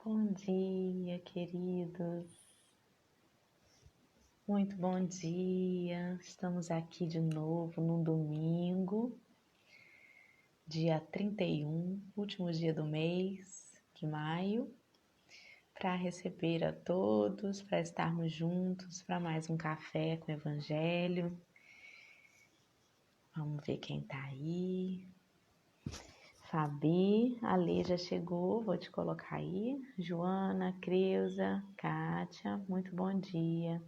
Bom dia, queridos. Muito bom dia. Estamos aqui de novo no domingo, dia 31, último dia do mês de maio, para receber a todos, para estarmos juntos para mais um café com o Evangelho. Vamos ver quem tá aí. Fabi, a Lê já chegou, vou te colocar aí. Joana, Creuza, Kátia, muito bom dia.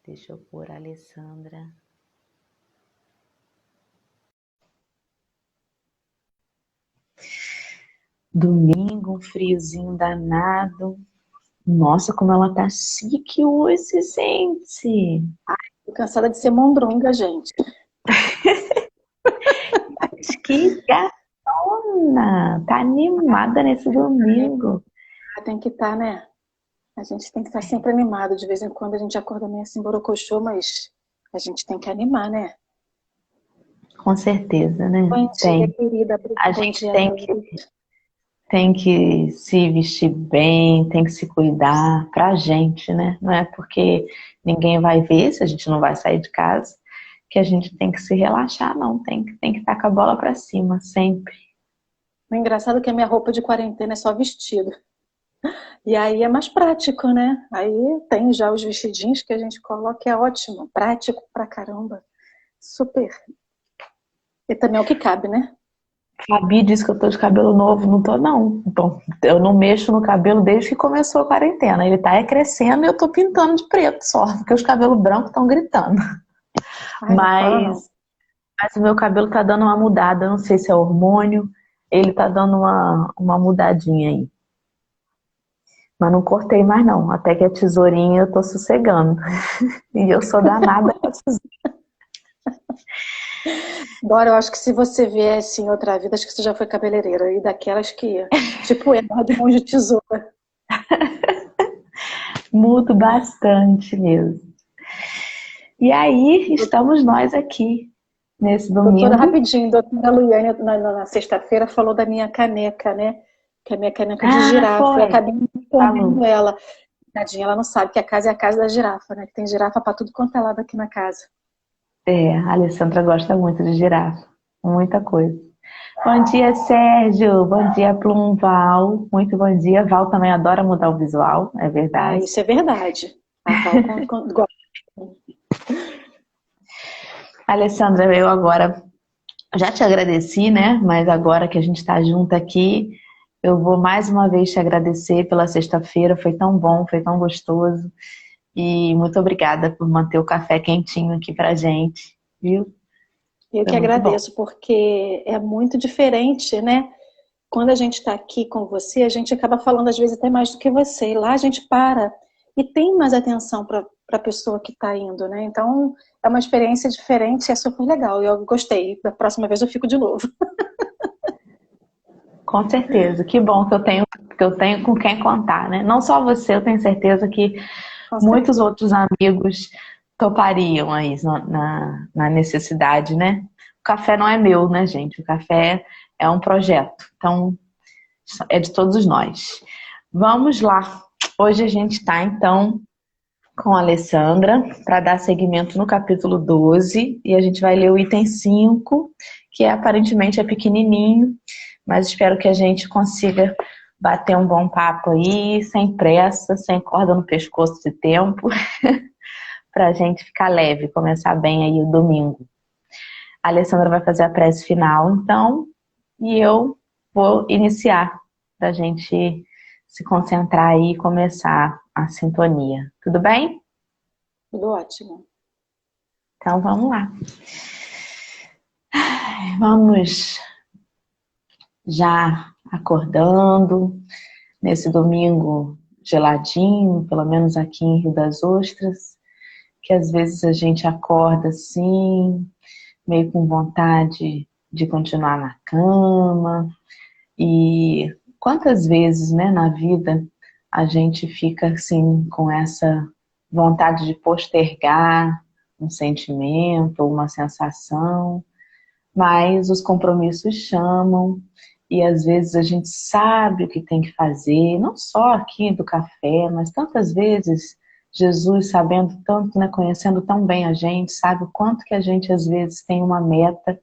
Deixa eu pôr a Alessandra. Domingo, um friozinho danado. Nossa, como ela tá chique hoje, gente. Tô cansada de ser mondronga, gente. Que gatona! Tá animada nesse domingo. Tem que estar, né? A gente tem que estar sempre animado. De vez em quando a gente acorda meio assim, borocochô, mas a gente tem que animar, né? Com certeza, né? Bom dia, Tem. querida. A Bom gente dia a todos. tem que se vestir bem, tem que se cuidar pra gente, né? Não é porque ninguém vai ver se a gente não vai sair de casa que a gente tem que se relaxar, não. Tem que estar com a bola pra cima, sempre. O engraçado é que a minha roupa de quarentena é só vestido. E aí é mais prático, né? Aí tem já os vestidinhos que a gente coloca, é ótimo. Prático pra caramba. Super. E também é o que cabe, né? Fabi disse que eu tô de cabelo novo, não tô não. Bom, eu não mexo no cabelo desde que começou a quarentena. Ele tá crescendo e eu tô pintando de preto só, porque os cabelos brancos estão gritando. Ai, não fala não. Mas o meu cabelo tá dando uma mudada, não sei se é hormônio, ele tá dando uma mudadinha aí. Mas não cortei mais não, até que a tesourinha eu tô sossegando. E eu sou danada com a tesoura. Agora, eu acho que se você viesse em outra vida, acho que você já foi cabeleireira. E daquelas que, tipo, é de mão de tesoura. Mudo bastante mesmo. E aí, estamos nós aqui, nesse Doutora, domingo. rapidinho, doutora Luiane, na sexta-feira, falou da minha caneca, né? Que é a minha caneca de Ah, girafa. Eu foi. acabei respondendo Falou. ela. Tadinha, ela não sabe que a casa é a casa da girafa, né? Que tem girafa pra tudo quanto é lado aqui na casa. É, a Alessandra gosta muito de girafa. Muita coisa. Bom dia, Sérgio. Bom dia, Plum, Val. Muito bom dia. Val também adora mudar o visual, é Ah, verdade. isso é verdade. A Val gosta. Alessandra, eu agora já te agradeci, né? Mas agora que a gente está junto aqui, eu vou mais uma vez te agradecer pela sexta-feira. Foi tão bom, foi tão gostoso. E muito obrigada por manter o café quentinho aqui pra gente, viu? Eu Foi que muito bom. agradeço, porque é muito diferente, né? Quando a gente está aqui com você, a gente acaba falando às vezes até mais do que você. E lá a gente para e tem mais atenção para a pessoa que está indo, né? Então é uma experiência diferente e é super legal. Eu gostei. Da próxima vez eu fico de novo. Com certeza. Que bom que eu tenho com quem contar, né? Não só você, eu tenho certeza que Com muitos certeza. outros amigos topariam aí na necessidade, né? O café não é meu, né, gente? O café é um projeto. Então, é de todos nós. Vamos lá. Hoje a gente está, então, com a Alessandra para dar seguimento no capítulo 12 e a gente vai ler o item 5, que aparentemente é pequenininho, mas espero que a gente consiga bater um bom papo aí, sem pressa, sem corda no pescoço de tempo, para a gente ficar leve, começar bem aí o domingo. A Alessandra vai fazer a prece final, então, e eu vou iniciar, para a gente se concentrar aí e começar a sintonia. Tudo bem? Tudo ótimo. Então vamos lá. Vamos já acordando nesse domingo geladinho, pelo menos aqui em Rio das Ostras, que às vezes a gente acorda assim, meio com vontade de continuar na cama. E quantas vezes, né, na vida a gente fica assim com essa vontade de postergar um sentimento ou uma sensação, mas os compromissos chamam e às vezes a gente sabe o que tem que fazer, não só aqui do café, mas tantas vezes Jesus, sabendo tanto, né, conhecendo tão bem a gente, sabe o quanto que a gente às vezes tem uma meta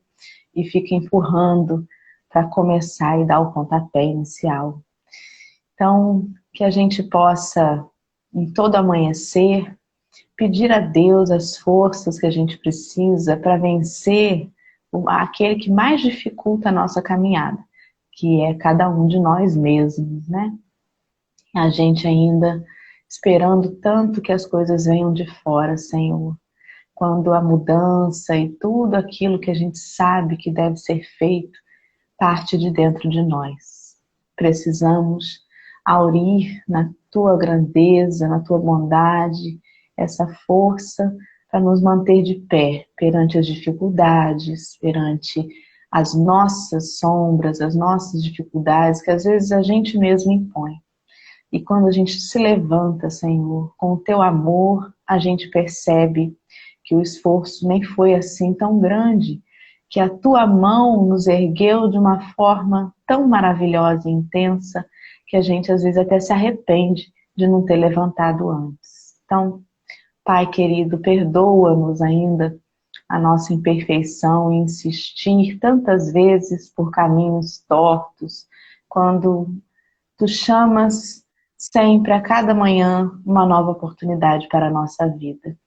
e fica empurrando para começar e dar o pontapé inicial. Então, que a gente possa, em todo amanhecer, pedir a Deus as forças que a gente precisa para vencer aquele que mais dificulta a nossa caminhada, que é cada um de nós mesmos, né? A gente ainda esperando tanto que as coisas venham de fora, Senhor. Quando a mudança e tudo aquilo que a gente sabe que deve ser feito parte de dentro de nós. Precisamos aurir na tua grandeza, na tua bondade, essa força para nos manter de pé perante as dificuldades, perante as nossas sombras, as nossas dificuldades que às vezes a gente mesmo impõe. E quando a gente se levanta, Senhor, com o teu amor, a gente percebe que o esforço nem foi assim tão grande, que a tua mão nos ergueu de uma forma tão maravilhosa e intensa, que a gente às vezes até se arrepende de não ter levantado antes. Então, Pai querido, perdoa-nos ainda a nossa imperfeição e insistir tantas vezes por caminhos tortos, quando tu chamas sempre a cada manhã uma nova oportunidade para a nossa vida.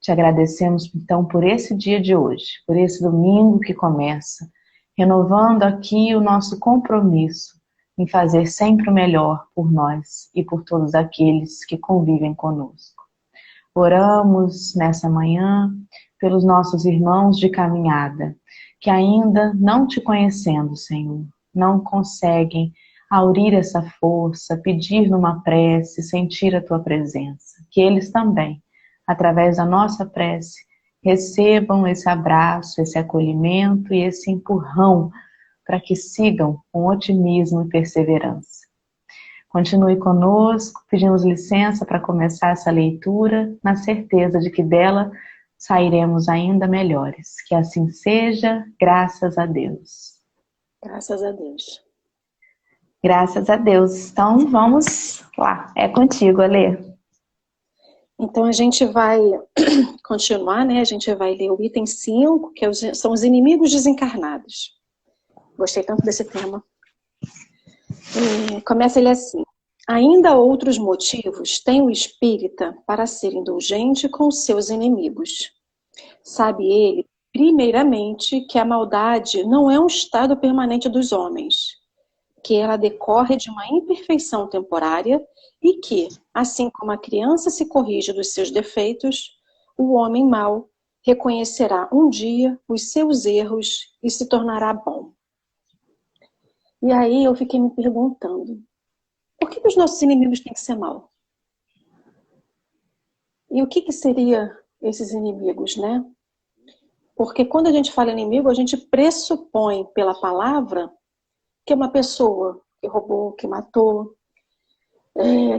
Te agradecemos então por esse dia de hoje, por esse domingo que começa, renovando aqui o nosso compromisso em fazer sempre o melhor por nós e por todos aqueles que convivem conosco. Oramos nessa manhã pelos nossos irmãos de caminhada, que ainda não te conhecendo, Senhor, não conseguem aurir essa força, pedir numa prece, sentir a tua presença. Que eles também, através da nossa prece, recebam esse abraço, esse acolhimento e esse empurrão para que sigam com otimismo e perseverança. Continue conosco, pedimos licença para começar essa leitura, na certeza de que dela sairemos ainda melhores. Que assim seja, graças a Deus. Graças a Deus. Graças a Deus. Então vamos lá, é contigo, Alê. Então a gente vai continuar, né? A gente vai ler o item 5, que são os inimigos desencarnados. Gostei tanto desse tema. Começa ele assim. Ainda outros motivos tem o espírita para ser indulgente com seus inimigos. Sabe ele, primeiramente, que a maldade não é um estado permanente dos homens, que ela decorre de uma imperfeição temporária e que, assim como a criança se corrige dos seus defeitos, o homem mau reconhecerá um dia os seus erros e se tornará bom. E aí eu fiquei me perguntando, por que os nossos inimigos têm que ser mal? E o que seria esses inimigos, né? Porque quando a gente fala inimigo, a gente pressupõe pela palavra que é uma pessoa que roubou, que matou,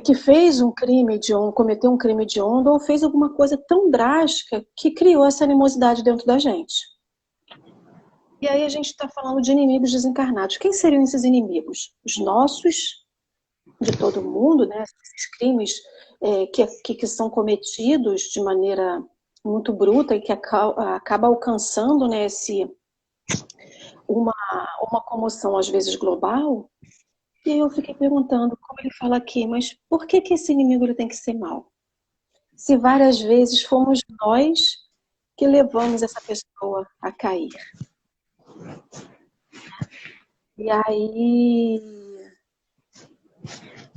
que fez um crime hediondo, cometeu um crime hediondo ou fez alguma coisa tão drástica que criou essa animosidade dentro da gente. E aí a gente está falando de inimigos desencarnados. Quem seriam esses inimigos? Os nossos, de todo mundo, né? Esses crimes que são cometidos de maneira muito bruta e que acaba alcançando, né, uma comoção às vezes global. E eu fiquei perguntando, como ele fala aqui, mas por que esse inimigo ele tem que ser mau? Se várias vezes fomos nós que levamos essa pessoa a cair. E aí,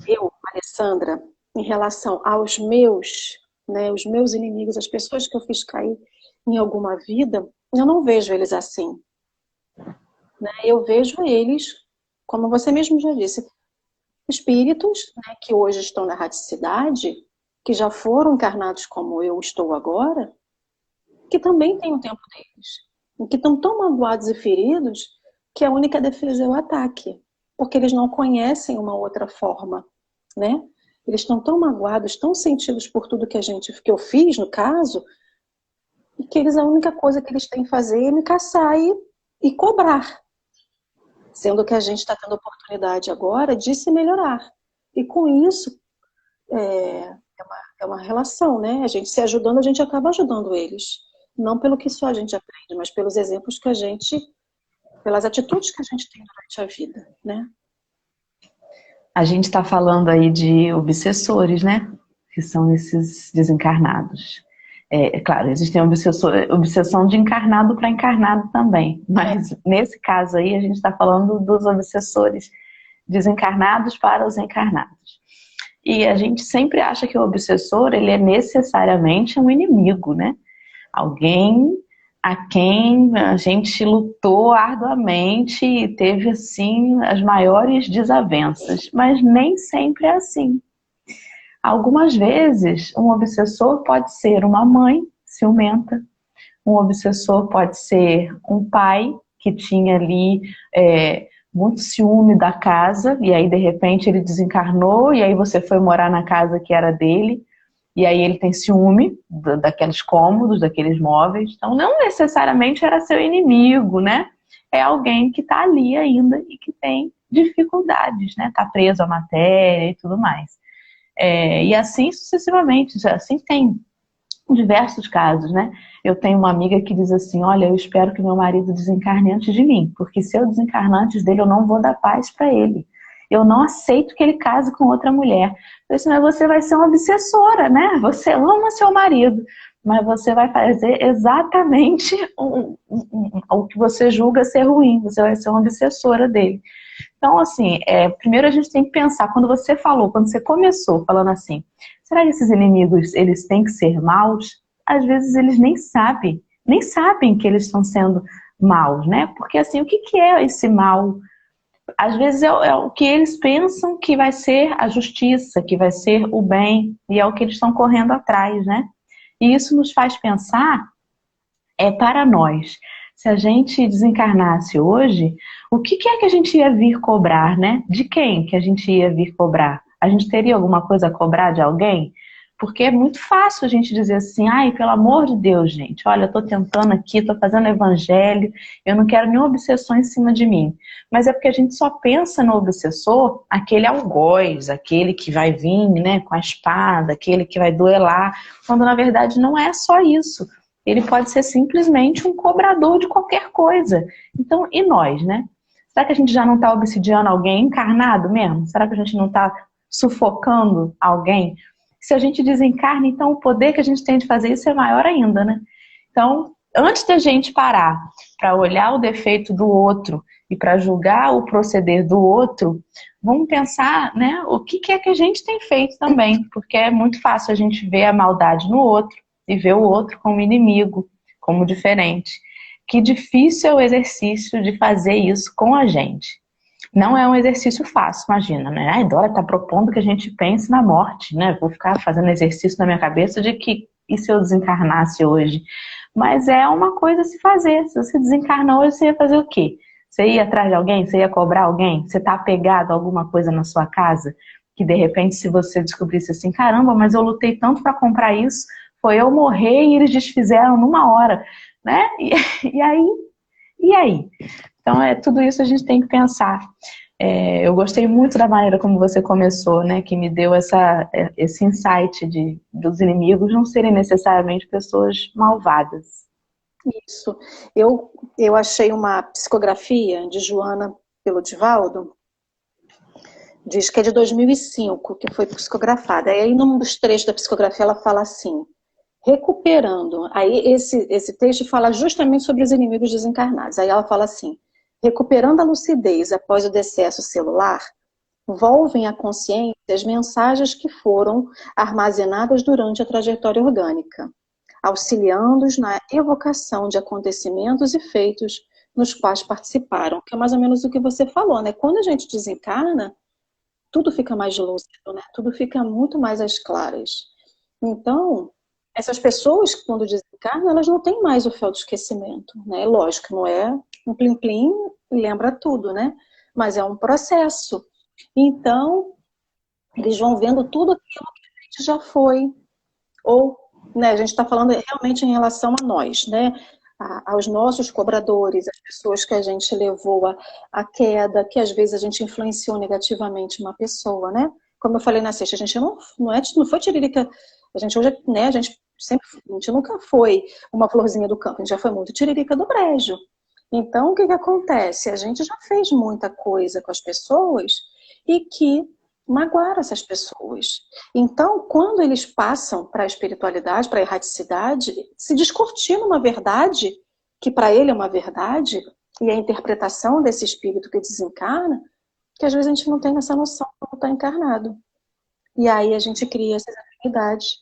eu, Alessandra, em relação aos meus, né, os meus inimigos, as pessoas que eu fiz cair em alguma vida, eu não vejo eles assim. Né? Eu vejo eles, como você mesmo já disse, espíritos, né, que hoje estão na radicidade, que já foram encarnados como eu estou agora, que também têm o tempo deles, que estão tão magoados e feridos que a única defesa é o ataque, porque eles não conhecem uma outra forma, né? Eles estão tão magoados, tão sentidos por tudo que eu fiz, no caso, e que a única coisa que eles têm que fazer é me caçar e cobrar. Sendo que a gente está tendo oportunidade agora de se melhorar. E com isso, é uma relação, né? A gente se ajudando, a gente acaba ajudando eles. Não pelo que só a gente aprende, mas pelos exemplos que a gente, pelas atitudes que a gente tem durante a vida, né? A gente está falando aí de obsessores, né? Que são esses desencarnados. Claro, existe obsessão de encarnado para encarnado também, mas nesse caso aí a gente está falando dos obsessores desencarnados para os encarnados. E a gente sempre acha que o obsessor, ele é necessariamente um inimigo, né? Alguém a quem a gente lutou arduamente e teve, assim, as maiores desavenças. Mas nem sempre é assim. Algumas vezes, um obsessor pode ser uma mãe ciumenta, um obsessor pode ser um pai que tinha ali muito ciúme da casa, e aí de repente ele desencarnou, e aí você foi morar na casa que era dele, e aí ele tem ciúme daqueles cômodos, daqueles móveis. Então não necessariamente era seu inimigo, né? É alguém que está ali ainda e que tem dificuldades, né? Está preso à matéria e tudo mais. E assim sucessivamente, assim tem diversos casos, né? Eu tenho uma amiga que diz assim, olha, eu espero que meu marido desencarne antes de mim, porque se eu desencarnar antes dele, eu não vou dar paz para ele. Eu não aceito que ele case com outra mulher. Eu disse, mas você vai ser uma obsessora, né? Você ama seu marido, mas você vai fazer exatamente o que você julga ser ruim. Você vai ser uma obsessora dele. Então, assim, primeiro a gente tem que pensar, quando você começou falando assim, será que esses inimigos, eles têm que ser maus? Às vezes eles nem sabem que eles estão sendo maus, né? Porque, assim, o que é esse mal? Às vezes é o que eles pensam que vai ser a justiça, que vai ser o bem, e é o que eles estão correndo atrás, né? E isso nos faz pensar, para nós, se a gente desencarnasse hoje, o que é que a gente ia vir cobrar, né? De quem que a gente ia vir cobrar? A gente teria alguma coisa a cobrar de alguém? Porque é muito fácil a gente dizer assim, ai, pelo amor de Deus, gente, olha, eu tô tentando aqui, tô fazendo evangelho, eu não quero nenhuma obsessão em cima de mim. Mas é porque a gente só pensa no obsessor, aquele algoz, aquele que vai vir, né, com a espada, aquele que vai duelar, quando na verdade não é só isso. Ele pode ser simplesmente um cobrador de qualquer coisa. Então, e nós, né? Será que a gente já não está obsidiando alguém encarnado mesmo? Será que a gente não está sufocando alguém? Se a gente desencarna, então o poder que a gente tem de fazer isso é maior ainda, né? Então, antes da gente parar para olhar o defeito do outro e para julgar o proceder do outro, vamos pensar, né, o que é que a gente tem feito também, porque é muito fácil a gente ver a maldade no outro e ver o outro como inimigo, como diferente. Que difícil é o exercício de fazer isso com a gente. Não é um exercício fácil, imagina, né? A Dora está propondo que a gente pense na morte, né? Vou ficar fazendo exercício na minha cabeça de que, e se eu desencarnasse hoje? Mas é uma coisa a se fazer. Se você desencarna hoje, você ia fazer o quê? Você ia atrás de alguém? Você ia cobrar alguém? Você está apegado a alguma coisa na sua casa? Que de repente, se você descobrisse assim, caramba, mas eu lutei tanto para comprar isso, foi eu morrer e eles desfizeram numa hora, né? E aí? Então, tudo isso a gente tem que pensar. Eu gostei muito da maneira como você começou, né? Que me deu esse insight dos inimigos não serem necessariamente pessoas malvadas. Isso. Eu achei uma psicografia de Joana Pelodivaldo, diz que é de 2005, que foi psicografada. E aí, num dos trechos da psicografia, ela fala assim, recuperando. Aí, esse texto fala justamente sobre os inimigos desencarnados. Aí ela fala assim, recuperando a lucidez após o decesso celular, volvem à consciência as mensagens que foram armazenadas durante a trajetória orgânica, auxiliando-os na evocação de acontecimentos e feitos nos quais participaram, que é mais ou menos o que você falou, né? Quando a gente desencarna, tudo fica mais lúcido, né? Tudo fica muito mais às claras. Então, essas pessoas, quando desencarnam, elas não têm mais o fel do esquecimento, né? Lógico, não é um plim-plim e lembra tudo, né? Mas é um processo. Então, eles vão vendo tudo aquilo que a gente já foi. Ou, né, a gente está falando realmente em relação a nós, né? aos nossos cobradores, as pessoas que a gente levou à queda, que às vezes a gente influenciou negativamente uma pessoa, né? Como eu falei na sexta, a gente não foi tiririca, a gente hoje, né, a gente nunca foi uma florzinha do campo, a gente já foi muito tiririca do brejo. Então, o que acontece? A gente já fez muita coisa com as pessoas e que magoaram essas pessoas. Então, quando eles passam para a espiritualidade, para a erraticidade, se descortina uma verdade, que para ele é uma verdade, e a interpretação desse espírito que desencarna, que às vezes a gente não tem essa noção quando está encarnado. E aí a gente cria essas afinidades.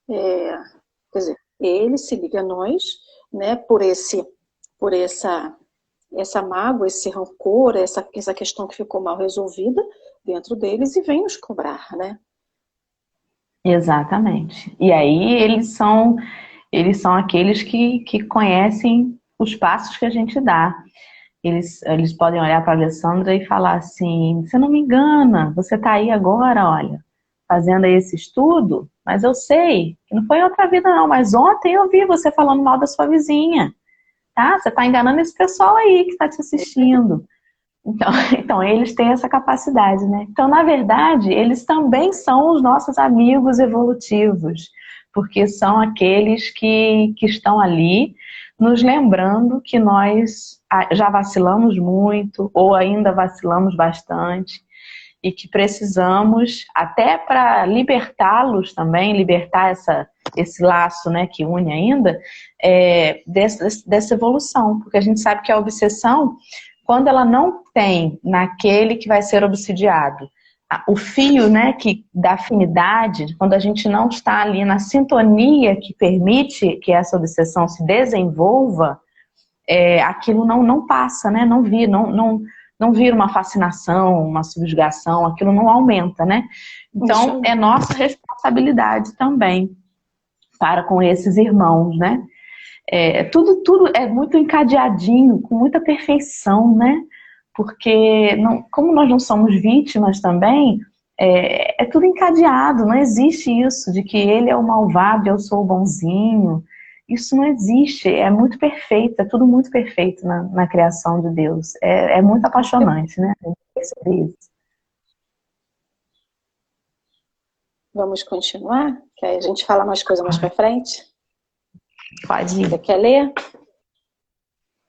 Quer dizer, ele se liga a nós, né, por essa mágoa, esse rancor, essa questão que ficou mal resolvida dentro deles e vem nos cobrar, né? Exatamente. E aí eles são aqueles que conhecem os passos que a gente dá. Eles podem olhar para a Alessandra e falar assim, você não me engana, você está aí agora, olha, fazendo aí esse estudo, mas eu sei que não foi outra vida não, mas ontem eu vi você falando mal da sua vizinha, tá? Você está enganando esse pessoal aí que está te assistindo. Então, eles têm essa capacidade, né? Então, na verdade, eles também são os nossos amigos evolutivos, porque são aqueles que estão ali nos lembrando que nós já vacilamos muito, ou ainda vacilamos bastante, e que precisamos, até para libertá-los também, libertar esse laço, né, que une ainda, dessa evolução, porque a gente sabe que a obsessão, quando ela não tem naquele que vai ser obsidiado o fio, né, da afinidade, quando a gente não está ali na sintonia que permite que essa obsessão se desenvolva, aquilo não passa, né, não vira uma fascinação, uma subjugação, aquilo não aumenta, né? Então, é nossa responsabilidade também para com esses irmãos, né? Tudo é muito encadeadinho, com muita perfeição, né? Porque, como nós não somos vítimas também, é tudo encadeado, não existe isso de que ele é o malvado e eu sou o bonzinho. Isso não existe, é muito perfeito, é tudo muito perfeito na criação de Deus. É muito apaixonante, né? Perceber isso. Vamos continuar? Que aí a gente fala mais coisa mais pra frente. Pode ir. Você quer ler?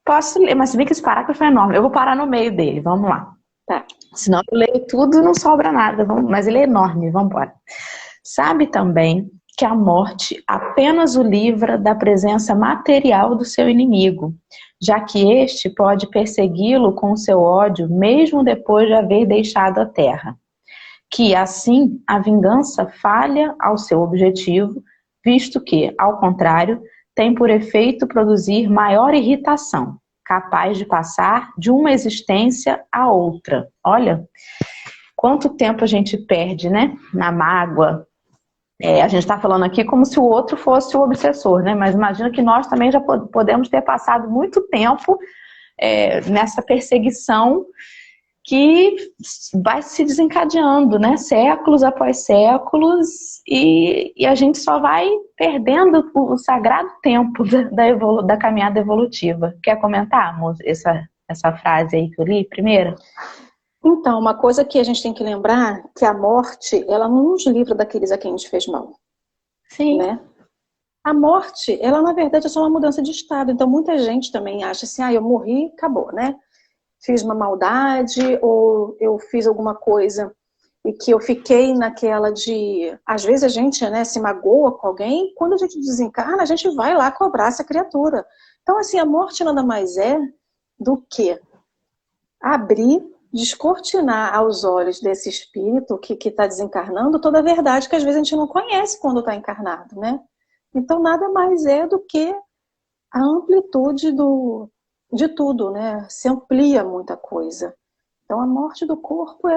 Posso ler, mas se bem que esse parágrafo é enorme. Eu vou parar no meio dele, vamos lá. Tá. Senão eu leio tudo e não sobra nada. Mas ele é enorme, vamos embora. Sabe também que a morte apenas o livra da presença material do seu inimigo, já que este pode persegui-lo com o seu ódio mesmo depois de haver deixado a terra. Que, assim, a vingança falha ao seu objetivo, visto que, ao contrário, tem por efeito produzir maior irritação, capaz de passar de uma existência a outra. Olha, quanto tempo a gente perde, né, na mágoa. A gente está falando aqui como se o outro fosse o obsessor, né? Mas imagina que nós também já podemos ter passado muito tempo nessa perseguição que vai se desencadeando, né? Séculos após séculos, e a gente só vai perdendo o sagrado tempo da caminhada evolutiva. Quer comentar, amor, essa frase aí que eu li primeiro? Então, uma coisa que a gente tem que lembrar, que a morte, ela não nos livra daqueles a quem a gente fez mal. Sim. Né? A morte, ela na verdade é só uma mudança de estado. Então, muita gente também acha assim, eu morri, acabou, né? Fiz uma maldade, ou eu fiz alguma coisa e que eu fiquei naquela de... Às vezes a gente, né, se magoa com alguém, quando a gente desencarna, a gente vai lá cobrar essa criatura. Então, assim, a morte nada mais é do que abrir, descortinar aos olhos desse espírito que está desencarnando toda a verdade que às vezes a gente não conhece quando está encarnado, né? Então nada mais é do que a amplitude de tudo, né? Se amplia muita coisa. Então a morte do corpo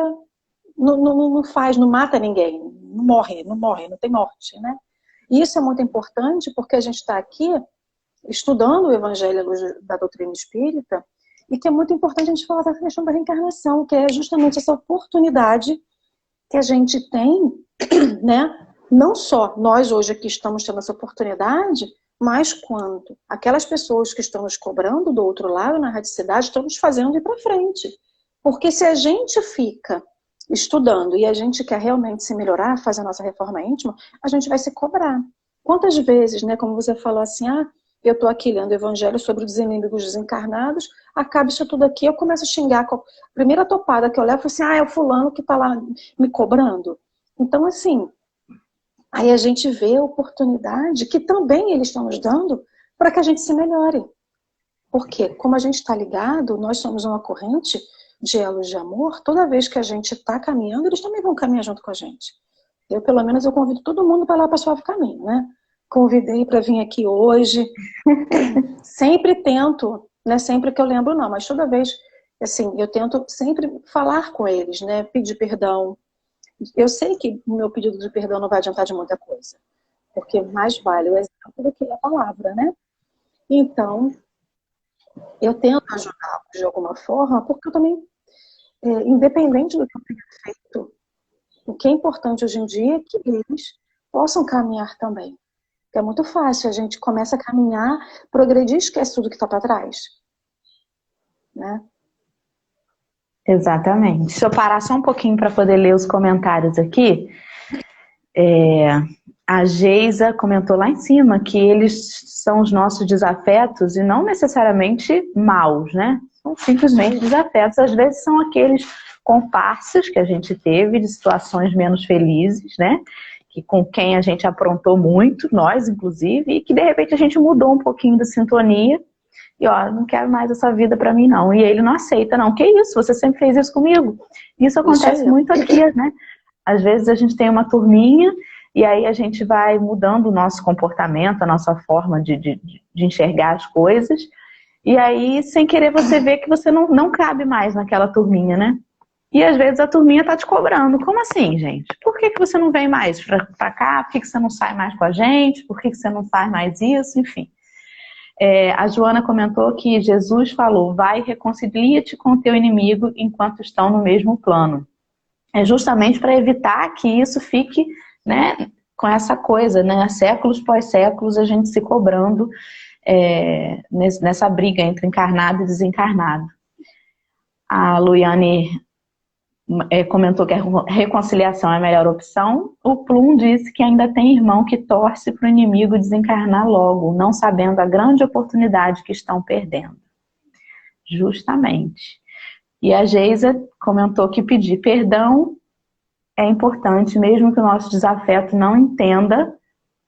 não mata ninguém, não morre, não tem morte, né? E isso é muito importante porque a gente está aqui estudando o Evangelho à luz da doutrina espírita, e que é muito importante a gente falar da questão da reencarnação, que é justamente essa oportunidade que a gente tem, né? Não só nós hoje aqui estamos tendo essa oportunidade, mas quanto aquelas pessoas que estão nos cobrando do outro lado, na radicidade, estão nos fazendo ir para frente. Porque se a gente fica estudando e a gente quer realmente se melhorar, fazer a nossa reforma íntima, a gente vai se cobrar. Quantas vezes, né, como você falou assim, eu estou aqui lendo o Evangelho sobre os inimigos desencarnados, acaba isso tudo aqui, eu começo a xingar. A primeira topada que eu levo, assim, é o fulano que está lá me cobrando. Então, assim, aí a gente vê a oportunidade que também eles estão nos dando para que a gente se melhore. Porque, como a gente está ligado, nós somos uma corrente de elos de amor, toda vez que a gente está caminhando, eles também vão caminhar junto com a gente. Eu, pelo menos, eu convido todo mundo para lá para o suave caminho, né? Convidei para vir aqui hoje. Sempre tento, não é sempre que eu lembro não, mas toda vez, assim, eu tento sempre falar com eles, né? Pedir perdão. Eu sei que o meu pedido de perdão não vai adiantar de muita coisa, porque mais vale o exemplo do que a palavra, né? Então, eu tento ajudá-los de alguma forma, porque eu também, independente do que eu tenha feito, o que é importante hoje em dia é que eles possam caminhar também. Porque é muito fácil, a gente começa a caminhar, progredir e esquece tudo que está para trás. Né? Exatamente. Deixa eu parar só um pouquinho para poder ler os comentários aqui. A Geisa comentou lá em cima que eles são os nossos desafetos e não necessariamente maus, né? São simplesmente desafetos. Às vezes são aqueles comparsas que a gente teve de situações menos felizes, né? Que com quem a gente aprontou muito, nós inclusive, e que de repente a gente mudou um pouquinho da sintonia e não quero mais essa vida pra mim não. E ele não aceita não. Que isso? Você sempre fez isso comigo. Isso acontece muito aqui, né? Às vezes a gente tem uma turminha e aí a gente vai mudando o nosso comportamento, a nossa forma de enxergar as coisas. E aí, sem querer, você vê que você não cabe mais naquela turminha, né? E às vezes a turminha tá te cobrando. Como assim, gente? Por que você não vem mais pra cá? Por que você não sai mais com a gente? Por que você não faz mais isso? Enfim. A Joana comentou que Jesus falou, vai, reconcilia-te com o teu inimigo enquanto estão no mesmo plano. É justamente para evitar que isso fique, né, com essa coisa, né? Séculos pós séculos a gente se cobrando nessa briga entre encarnado e desencarnado. A Luiane comentou que a reconciliação é a melhor opção. O Plum disse que ainda tem irmão que torce para o inimigo desencarnar logo, não sabendo a grande oportunidade que estão perdendo. Justamente. E a Geisa comentou que pedir perdão é importante, mesmo que o nosso desafeto não entenda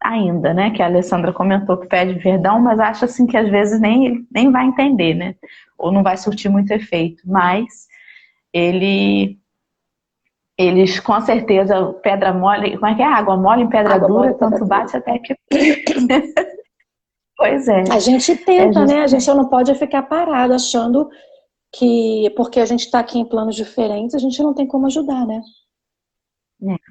ainda, né? Que a Alessandra comentou que pede perdão, mas acha assim que às vezes nem vai entender, né? Ou não vai surtir muito efeito. Mas eles com certeza, pedra mole, como é que é? Água mole em pedra dura, tanto bate até que... Pois é. A gente tenta, né? A gente só não pode ficar parado achando que porque a gente está aqui em planos diferentes, a gente não tem como ajudar, né?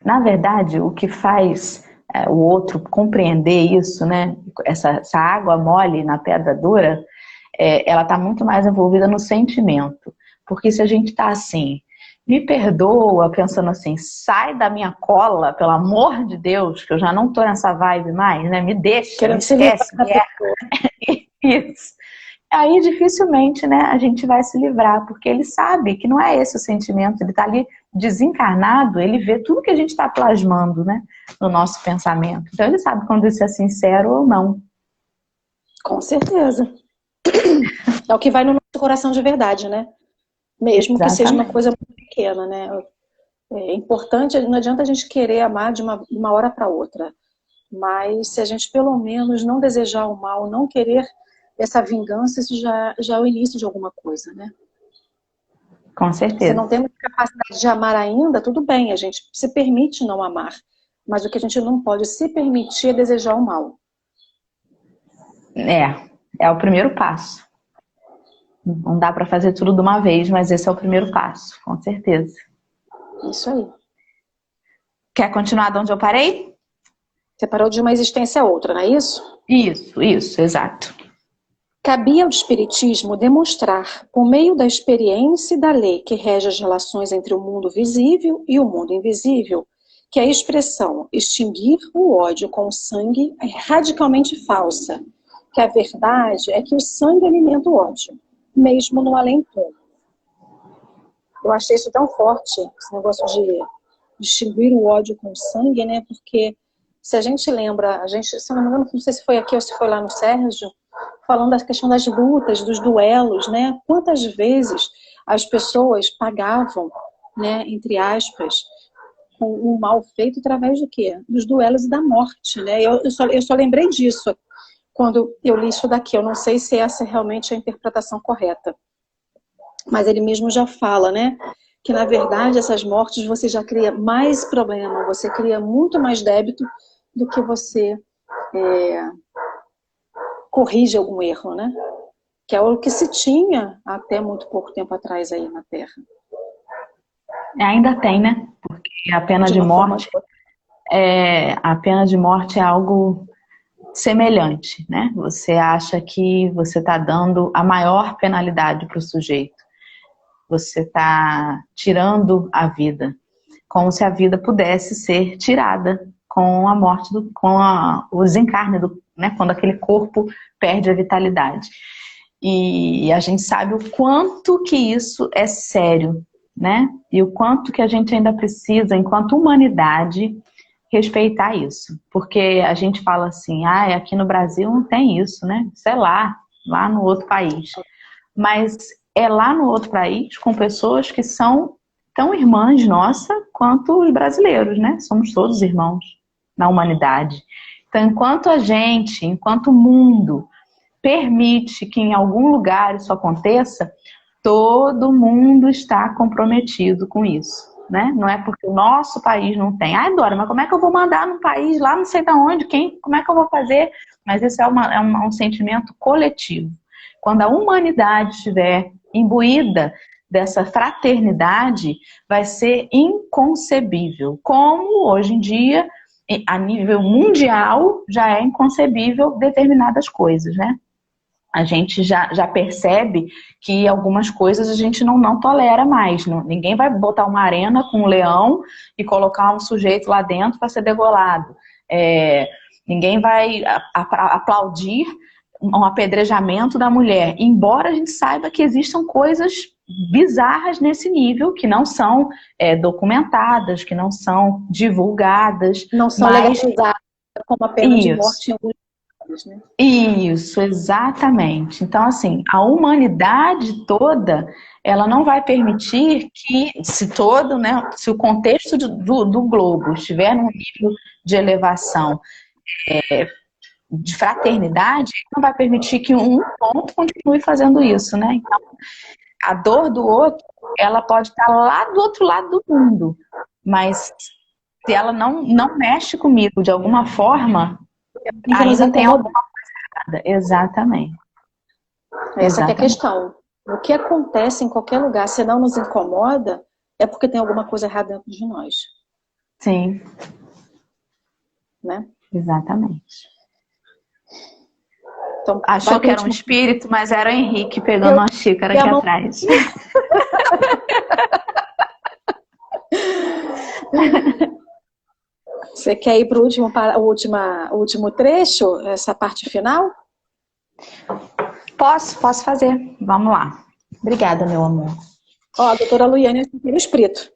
Na verdade, o que faz o outro compreender isso, né? Essa água mole na pedra dura, ela está muito mais envolvida no sentimento. Porque se a gente está assim, me perdoa, pensando assim, sai da minha cola, pelo amor de Deus, que eu já não estou nessa vibe mais, né? Me deixa, me esquece, isso. Aí dificilmente, né, a gente vai se livrar, porque ele sabe que não é esse o sentimento, ele está ali desencarnado, ele vê tudo que a gente está plasmando, né, no nosso pensamento. Então ele sabe quando isso é sincero ou não. Com certeza. É o que vai no nosso coração de verdade, né? Mesmo que seja uma coisa muito pequena, né? É importante, não adianta a gente querer amar de uma hora para outra. Mas se a gente pelo menos não desejar o mal, não querer essa vingança, isso já é o início de alguma coisa, né? Com certeza. Se não temos capacidade de amar ainda, tudo bem, a gente se permite não amar. Mas o que a gente não pode se permitir é desejar o mal. É o primeiro passo. Não dá para fazer tudo de uma vez, mas esse é o primeiro passo, com certeza. Isso aí. Quer continuar de onde eu parei? Você parou de uma existência a outra, não é isso? Isso, exato. Cabia ao Espiritismo demonstrar, por meio da experiência e da lei que rege as relações entre o mundo visível e o mundo invisível, que a expressão extinguir o ódio com o sangue é radicalmente falsa, que a verdade é que o sangue alimenta o ódio, mesmo no além-túmulo. Eu achei isso tão forte, esse negócio de extinguir o ódio com o sangue, né? Porque se a gente lembra, se eu não me engano, não sei se foi aqui ou se foi lá no Sérgio, falando da questão das lutas, dos duelos, né? Quantas vezes as pessoas pagavam, né, entre aspas, com o mal feito através do quê? Dos duelos e da morte, né? Eu só lembrei disso quando eu li isso daqui. Eu não sei se essa é realmente a interpretação correta. Mas ele mesmo já fala, né? Que na verdade essas mortes você já cria mais problema, você cria muito mais débito do que você corrige algum erro, né? Que é o que se tinha até muito pouco tempo atrás aí na Terra. Ainda tem, né? Porque a pena de morte é algo semelhante, né? Você acha que você está dando a maior penalidade para o sujeito. Você está tirando a vida, como se a vida pudesse ser tirada com a morte, o desencarne, né? Quando aquele corpo perde a vitalidade. E a gente sabe o quanto que isso é sério, né? E o quanto que a gente ainda precisa, enquanto humanidade, respeitar isso. Porque a gente fala assim, aqui no Brasil não tem isso, né? Isso é lá no outro país. Mas é lá no outro país com pessoas que são tão irmãs nossa quanto os brasileiros, né? Somos todos irmãos na humanidade. Então, enquanto o mundo permite que em algum lugar isso aconteça, todo mundo está comprometido com isso, né? Não é porque o nosso país não tem. Dora, mas como é que eu vou mandar num país lá não sei de onde? Como é que eu vou fazer? Mas isso é um sentimento coletivo. Quando a humanidade estiver imbuída dessa fraternidade, vai ser inconcebível. Como hoje em dia, a nível mundial, já é inconcebível determinadas coisas, né? A gente já percebe que algumas coisas a gente não tolera mais. Ninguém vai botar uma arena com um leão e colocar um sujeito lá dentro para ser degolado. Ninguém vai aplaudir um apedrejamento da mulher, embora a gente saiba que existam coisas bizarras nesse nível, que não são documentadas, que não são divulgadas. Não são legalizadas como a pena de morte em alguns lugares, né? Isso, exatamente. Então, assim, a humanidade toda, ela não vai permitir que, se o contexto do globo estiver num nível de elevação de fraternidade, não vai permitir que um ponto continue fazendo isso, né? Então, a dor do outro, ela pode estar lá do outro lado do mundo, mas se ela não mexe comigo de alguma forma, ainda tem alguma coisa errada. Exatamente. Essa que é a questão. O que acontece em qualquer lugar, se não nos incomoda, é porque tem alguma coisa errada dentro de nós. Sim. Né? Exatamente. Então, achou que era um espírito, mas era o Henrique pegando uma xícara aqui atrás. Você quer ir para o último trecho, essa parte final? Posso fazer. Vamos lá. Obrigada, meu amor. A doutora Luiane é o espírito.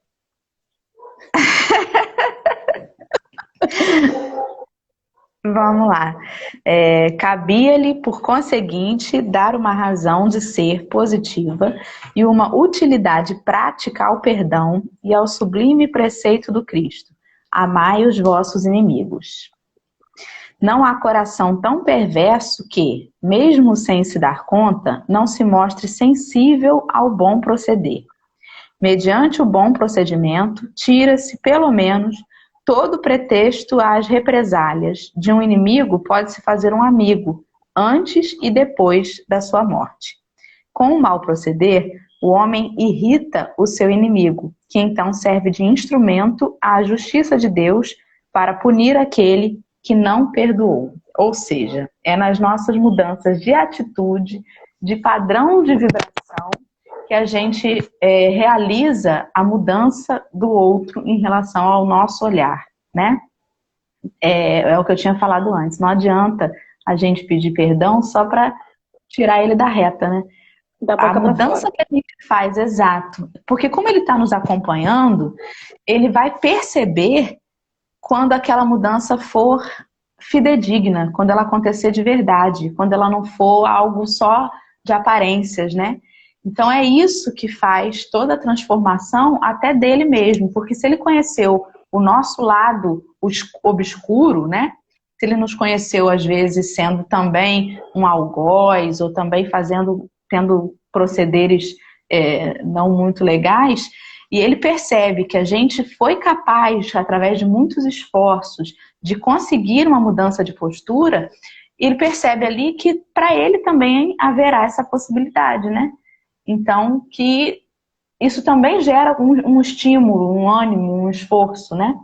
Vamos lá. Cabia-lhe, por conseguinte, dar uma razão de ser positiva e uma utilidade prática ao perdão e ao sublime preceito do Cristo. Amai os vossos inimigos. Não há coração tão perverso que, mesmo sem se dar conta, não se mostre sensível ao bom proceder. Mediante o bom procedimento, tira-se, pelo menos, todo pretexto às represálias. De um inimigo pode-se fazer um amigo, antes e depois da sua morte. Com o mal proceder, o homem irrita o seu inimigo, que então serve de instrumento à justiça de Deus para punir aquele que não perdoou. Ou seja, é nas nossas mudanças de atitude, de padrão de vibração, que a gente realiza a mudança do outro em relação ao nosso olhar, né? É o que eu tinha falado antes. Não adianta a gente pedir perdão só para tirar ele da reta, né? Da A boca para fora. mudança que a gente faz, exato. Porque como ele está nos acompanhando, ele vai perceber quando aquela mudança for fidedigna, quando ela acontecer de verdade, quando ela não for algo só de aparências, né? Então é isso que faz toda a transformação até dele mesmo, porque se ele conheceu o nosso lado obscuro, né? Se ele nos conheceu às vezes sendo também um algoz ou também tendo procederes não muito legais, e ele percebe que a gente foi capaz, através de muitos esforços, de conseguir uma mudança de postura, ele percebe ali que para ele também haverá essa possibilidade, né? Então, que isso também gera um estímulo, um ânimo, um esforço, né?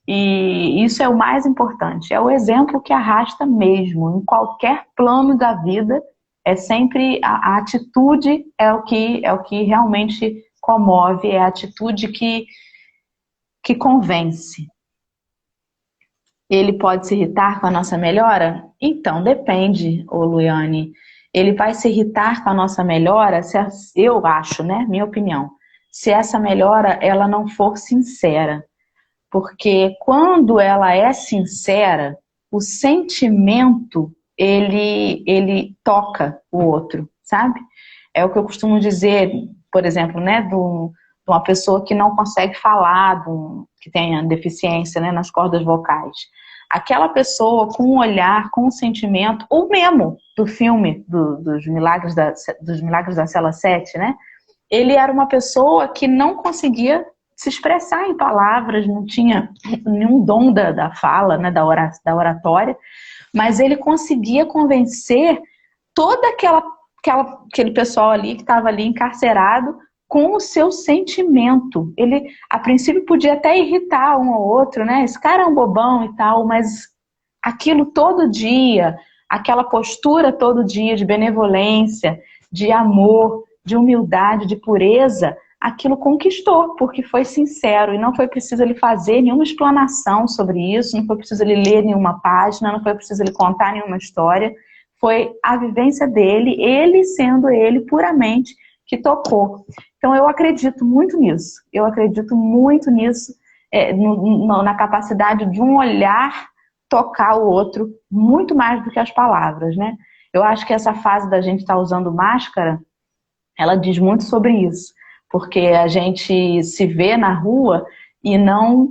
E isso é o mais importante, é o exemplo que arrasta mesmo, em qualquer plano da vida, é sempre a atitude é o que realmente comove, é a atitude que convence. Ele pode se irritar com a nossa melhora? Então, depende, ô Luiane. Ele vai se irritar com a nossa melhora, eu acho, né? Minha opinião. Se essa melhora, ela não for sincera. Porque quando ela é sincera, o sentimento, ele toca o outro, sabe? É o que eu costumo dizer, por exemplo, né? De uma pessoa que não consegue falar, que tenha deficiência, né, nas cordas vocais. Aquela pessoa com um olhar, com um sentimento, ou mesmo do filme dos Milagres da Cela 7, né? Ele era uma pessoa que não conseguia se expressar em palavras, não tinha nenhum dom da fala, né, da oratória, mas ele conseguia convencer toda aquele pessoal ali que estava ali encarcerado com o seu sentimento. Ele, a princípio, podia até irritar um ou outro, né? Esse cara é um bobão e tal, mas aquilo todo dia, aquela postura todo dia de benevolência, de amor, de humildade, de pureza, aquilo conquistou, porque foi sincero e não foi preciso ele fazer nenhuma explanação sobre isso, não foi preciso ele ler nenhuma página, não foi preciso ele contar nenhuma história, foi a vivência dele, ele sendo ele puramente, que tocou. Então eu acredito muito nisso, na capacidade de um olhar tocar o outro muito mais do que as palavras, né? Eu acho que essa fase da gente estar usando máscara, ela diz muito sobre isso, porque a gente se vê na rua e não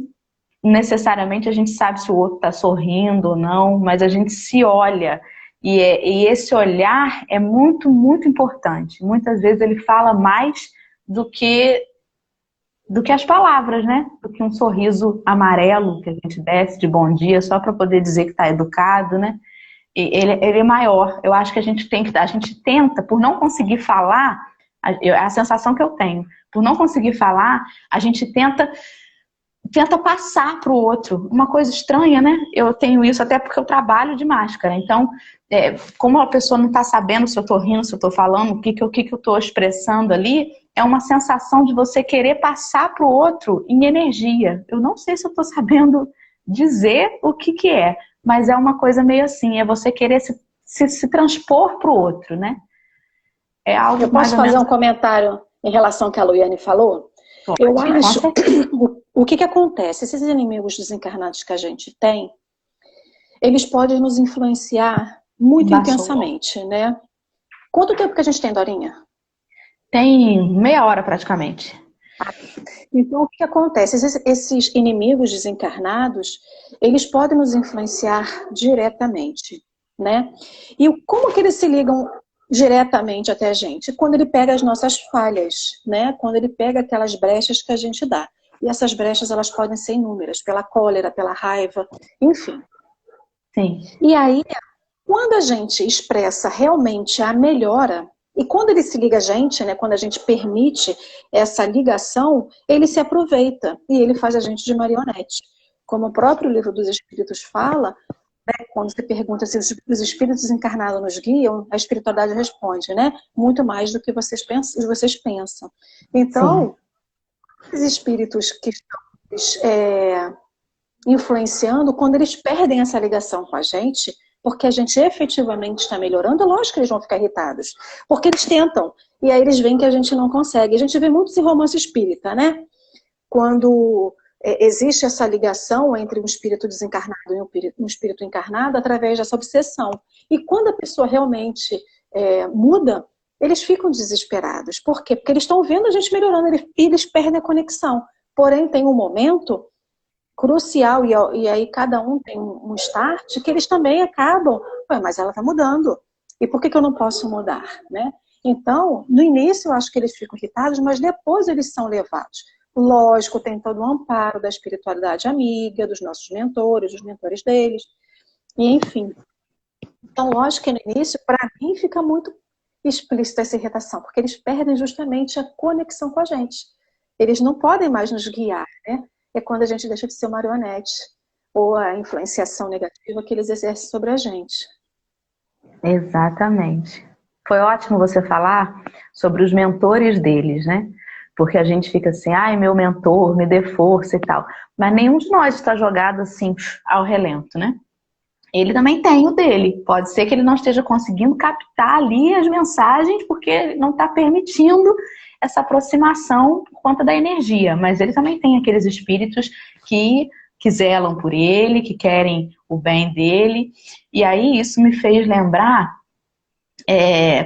necessariamente a gente sabe se o outro está sorrindo ou não, mas a gente se olha. E esse olhar é muito, muito importante. Muitas vezes ele fala mais do que as palavras, né? Do que um sorriso amarelo que a gente desce de bom dia só para poder dizer que está educado, né? Ele é maior. Eu acho que a gente tenta, por não conseguir falar, a sensação que eu tenho, por não conseguir falar, a gente tenta passar para o outro. Uma coisa estranha, né? Eu tenho isso até porque eu trabalho de máscara. Então, como a pessoa não está sabendo se eu estou rindo, se eu estou falando, o que eu estou expressando ali, é uma sensação de você querer passar para o outro em energia. Eu não sei se eu estou sabendo dizer o que é, mas é uma coisa meio assim, é você querer se transpor para o outro, né? É algo. Eu posso fazer um comentário em relação ao que a Luiane falou? Eu acho o que acontece, esses inimigos desencarnados que a gente tem, eles podem nos influenciar muito intensamente, né? Quanto tempo que a gente tem, Dorinha? Tem meia hora praticamente. Então, o que acontece? Esses inimigos desencarnados, eles podem nos influenciar diretamente, né? E como que eles se ligam diretamente até a gente? Quando ele pega as nossas falhas, né? Quando ele pega aquelas brechas que a gente dá. E essas brechas, elas podem ser inúmeras, pela cólera, pela raiva, enfim. Sim. E aí, quando a gente expressa realmente a melhora, e quando ele se liga a gente, né, quando a gente permite essa ligação, ele se aproveita e ele faz a gente de marionete. Como o próprio Livro dos Espíritos fala, Quando você pergunta se os espíritos encarnados nos guiam, a espiritualidade responde, né? Muito mais do que vocês pensam. Sim. Então, os espíritos que estão influenciando, quando eles perdem essa ligação com a gente, porque a gente efetivamente está melhorando, é lógico que eles vão ficar irritados. Porque eles tentam, e aí eles veem que a gente não consegue. A gente vê muito esse romance espírita, né? Quando existe essa ligação entre um espírito desencarnado e um espírito encarnado através dessa obsessão. E quando a pessoa realmente muda, eles ficam desesperados. Por quê? Porque eles estão vendo a gente melhorando e eles perdem a conexão. Porém, tem um momento crucial, e aí cada um tem um start, que eles também acabam, mas ela está mudando. E por que eu não posso mudar? Né? Então, no início eu acho que eles ficam irritados, mas depois eles são levados. Lógico, tem todo o amparo da espiritualidade amiga, dos nossos mentores, dos mentores deles, e enfim. Então, lógico que no início, para mim, fica muito explícita essa irritação, porque eles perdem justamente a conexão com a gente. Eles não podem mais nos guiar, né? É quando a gente deixa de ser marionete, ou a influenciação negativa que eles exercem sobre a gente. Exatamente. Foi ótimo você falar sobre os mentores deles, né? Porque a gente fica assim, ai, meu mentor, me dê força e tal. Mas nenhum de nós está jogado assim ao relento, né? Ele também tem o dele. Pode ser que ele não esteja conseguindo captar ali as mensagens porque não está permitindo essa aproximação por conta da energia. Mas ele também tem aqueles espíritos que zelam por ele, que querem o bem dele. E aí isso me fez lembrar,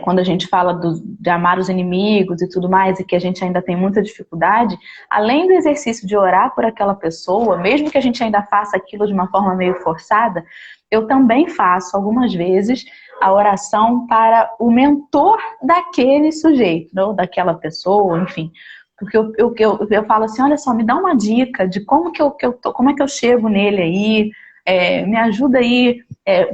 quando a gente fala de amar os inimigos e tudo mais, e que a gente ainda tem muita dificuldade, além do exercício de orar por aquela pessoa, mesmo que a gente ainda faça aquilo de uma forma meio forçada, eu também faço algumas vezes a oração para o mentor daquele sujeito, ou daquela pessoa, enfim. Porque eu falo assim, olha só, me dá uma dica de como como é que eu chego nele aí, me ajuda aí,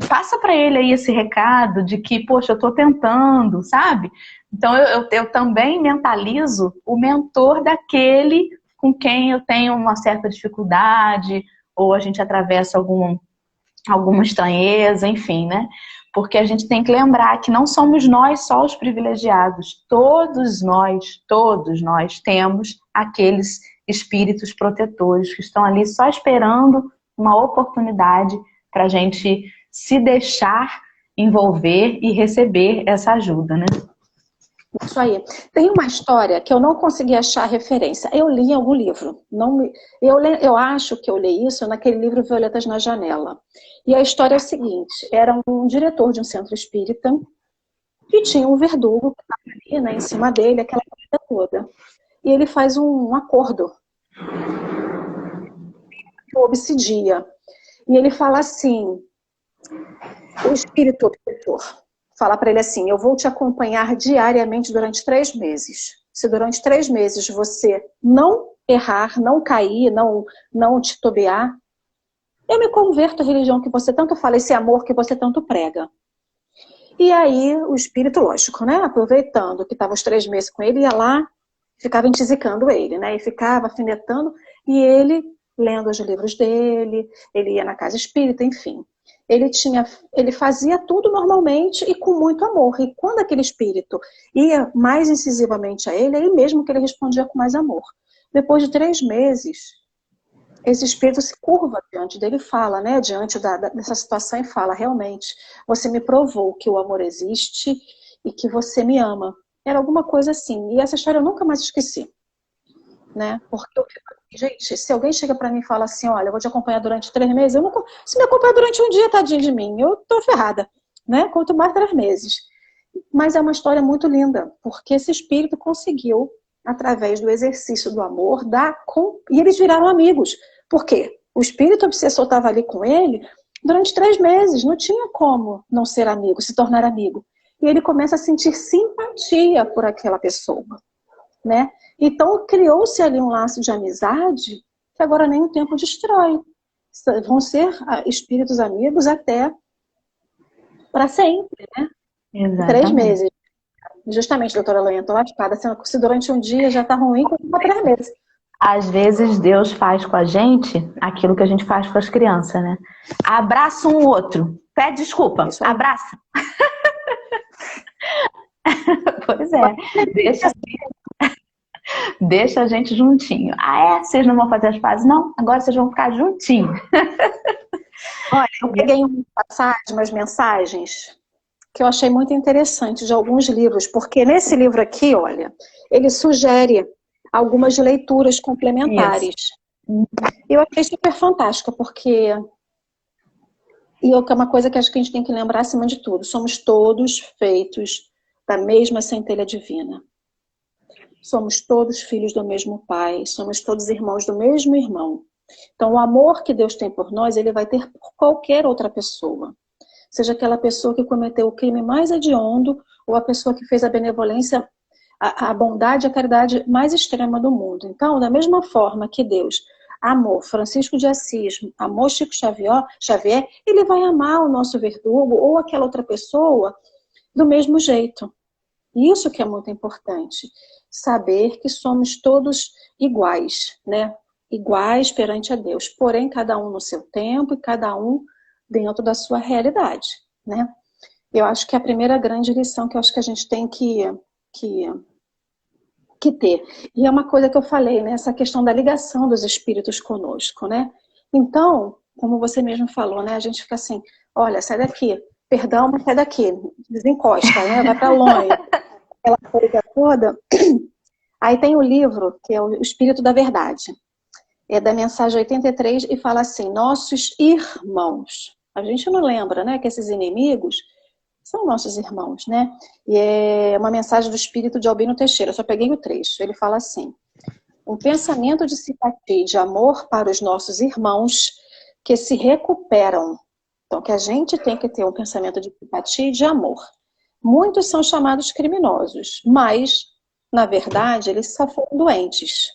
passa para ele aí esse recado de que, poxa, eu estou tentando, sabe? Então eu também mentalizo o mentor daquele com quem eu tenho uma certa dificuldade, ou a gente atravessa alguma estranheza, enfim, né? Porque a gente tem que lembrar que não somos nós só os privilegiados. Todos nós temos aqueles espíritos protetores que estão ali só esperando uma oportunidade para a gente se deixar envolver e receber essa ajuda, né? Isso aí. Tem uma história que eu não consegui achar referência. Eu li em algum livro. Eu acho que eu li isso naquele livro Violetas na Janela. E a história é o seguinte: era um diretor de um centro espírita que tinha um verdugo que estava ali, né, em cima dele, aquela coisa toda. E ele faz um acordo que o obsidia. E ele fala assim, o espírito obsessor fala para ele assim, eu vou te acompanhar diariamente durante 3 meses. Se durante 3 meses você não errar, não cair, não titubear, eu me converto à religião que você tanto fala, esse amor que você tanto prega. E aí o espírito, lógico, né, aproveitando que estava os 3 meses com ele, ia lá, ficava entisicando ele, né, e ficava afinetando, e ele lendo os livros dele, ele ia na casa espírita, enfim. Ele fazia tudo normalmente e com muito amor. E quando aquele espírito ia mais incisivamente a ele, é ele mesmo que ele respondia com mais amor. Depois de 3 meses, esse espírito se curva diante dele e fala, né, diante dessa situação, e fala, realmente, você me provou que o amor existe e que você me ama. Era alguma coisa assim. E essa história eu nunca mais esqueci. Né? Porque eu fico assim, gente, se alguém chega pra mim e fala assim, olha, eu vou te acompanhar durante 3 meses, se me acompanhar durante um dia, tadinho de mim, eu tô ferrada, né? Quanto mais 3 meses. Mas é uma história muito linda, porque esse espírito conseguiu, através do exercício do amor, e eles viraram amigos. Por quê? O espírito obsessor estava ali com ele durante 3 meses, não tinha como não ser amigo, se tornar amigo. E ele começa a sentir simpatia por aquela pessoa, né? Então criou-se ali um laço de amizade que agora nem o tempo destrói. Vão ser espíritos amigos até para sempre, né? Exatamente. 3 meses. Justamente, doutora Loinha, estou lascada. Se durante um dia já está ruim, continua 3 meses. Às vezes Deus faz com a gente aquilo que a gente faz com as crianças, né? Abraça um outro, pede desculpa, abraça. Pois é, deixa a gente juntinho. Ah, é? Vocês não vão fazer as pazes? Não, agora vocês vão ficar juntinhos. Olha, eu peguei umas mensagens que eu achei muito interessante de alguns livros, porque nesse livro aqui, olha, ele sugere algumas leituras complementares. Isso. Eu achei super fantástica, porque é uma coisa que acho que a gente tem que lembrar acima de tudo, somos todos feitos da mesma centelha divina. Somos todos filhos do mesmo pai, somos todos irmãos do mesmo irmão. Então, o amor que Deus tem por nós, ele vai ter por qualquer outra pessoa. Seja aquela pessoa que cometeu o crime mais hediondo, ou a pessoa que fez a benevolência, a bondade, a caridade mais extrema do mundo. Então, da mesma forma que Deus amou Francisco de Assis, amou Chico Xavier, ele vai amar o nosso verdugo ou aquela outra pessoa do mesmo jeito. Isso que é muito importante. Saber que somos todos iguais, né? Iguais perante a Deus. Porém, cada um no seu tempo e cada um dentro da sua realidade, né? Eu acho que é a primeira grande lição que eu acho que a gente tem que ter. E é uma coisa que eu falei, né? Essa questão da ligação dos espíritos conosco, né? Então, como você mesmo falou, né? A gente fica assim, olha, sai daqui, perdão, mas sai daqui, desencosta, né? Vai para longe. Aquela coisa toda. Aí tem o livro, que é o Espírito da Verdade. É da mensagem 83 e fala assim, nossos irmãos. A gente não lembra, né, que esses inimigos são nossos irmãos, né? E é uma mensagem do Espírito de Albino Teixeira, eu só peguei o trecho. Ele fala assim, um pensamento de simpatia e de amor para os nossos irmãos que se recuperam. Então, que a gente tem que ter um pensamento de simpatia e de amor. Muitos são chamados criminosos, mas, na verdade, eles só foram doentes.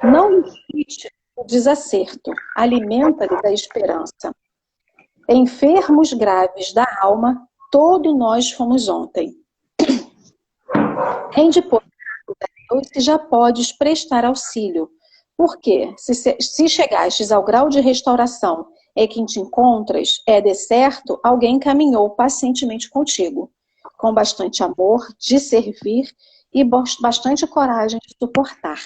Não existe o desacerto, alimenta-lhes a esperança. Enfermos graves da alma, todos nós fomos ontem. Rende, pois, a Deus se já podes prestar auxílio. Porque, se chegastes ao grau de restauração em que te encontras, é de certo, alguém caminhou pacientemente contigo, com bastante amor de servir e bastante coragem de suportar.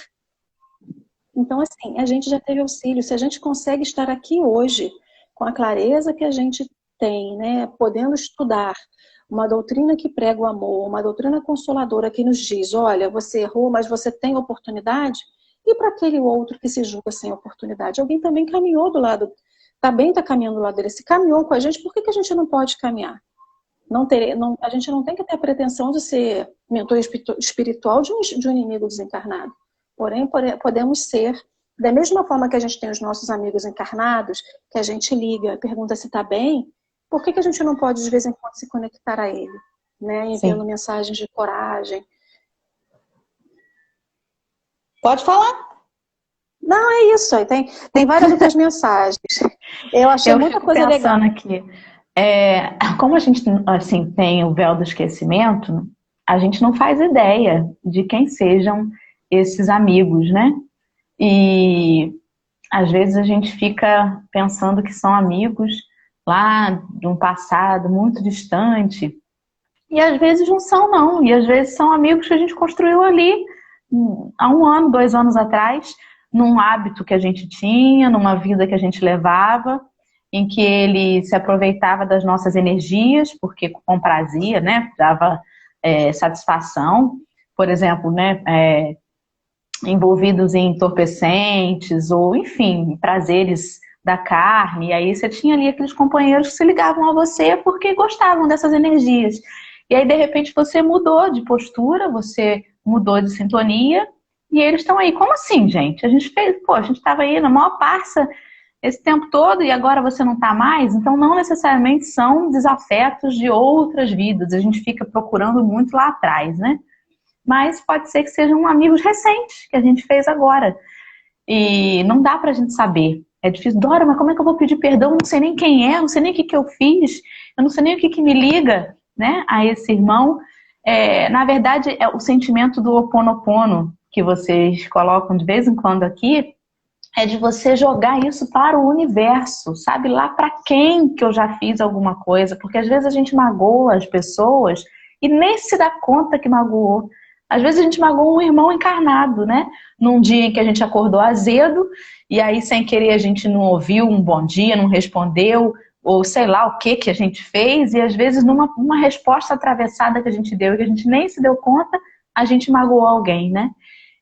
Então, assim, a gente já teve auxílio. Se a gente consegue estar aqui hoje, com a clareza que a gente tem, né, podendo estudar uma doutrina que prega o amor, uma doutrina consoladora que nos diz, olha, você errou, mas você tem oportunidade, e para aquele outro que se julga sem oportunidade? Alguém também caminhou do lado, também está caminhando do lado dele, se caminhou com a gente, por que a gente não pode caminhar? A gente não tem que ter a pretensão de ser mentor espiritual de um inimigo desencarnado. Porém, podemos ser, da mesma forma que a gente tem os nossos amigos encarnados, que a gente liga, pergunta se está bem, por que a gente não pode, de vez em quando, se conectar a ele? Né? Enviando mensagens de coragem. Pode falar. Não, é isso. Tem várias outras mensagens. Eu achei muita coisa legal. Aqui. Como a gente assim, tem o véu do esquecimento, a gente não faz ideia de quem sejam esses amigos, né? E às vezes a gente fica pensando que são amigos lá de um passado muito distante, e às vezes não são, não. E às vezes são amigos que a gente construiu ali há 1 ano, 2 anos atrás, num hábito que a gente tinha, numa vida que a gente levava, em que ele se aproveitava das nossas energias, porque comprazia, né? Dava satisfação. Por exemplo, né? Envolvidos em entorpecentes ou, enfim, prazeres da carne. E aí você tinha ali aqueles companheiros que se ligavam a você porque gostavam dessas energias. E aí, de repente, você mudou de postura, você mudou de sintonia e eles estão aí. Como assim, gente? A gente estava aí na maior parça esse tempo todo e agora você não está mais? Então, não necessariamente são desafetos de outras vidas. A gente fica procurando muito lá atrás, né? Mas pode ser que sejam amigos recentes que a gente fez agora. E não dá pra gente saber. É difícil. Dora, mas como é que eu vou pedir perdão? Eu não sei nem quem é, eu não sei nem o que eu fiz, eu não sei nem o que me liga, né, a esse irmão. Na verdade, é o sentimento do Ho'oponopono, que vocês colocam de vez em quando aqui, é de você jogar isso para o universo, sabe? Lá para quem que eu já fiz alguma coisa, porque às vezes a gente magoa as pessoas e nem se dá conta que magoou. Às vezes a gente magoa um irmão encarnado, né? Num dia em que a gente acordou azedo e aí sem querer a gente não ouviu um bom dia, não respondeu, ou sei lá o que a gente fez, e às vezes numa resposta atravessada que a gente deu e que a gente nem se deu conta, a gente magoou alguém, né?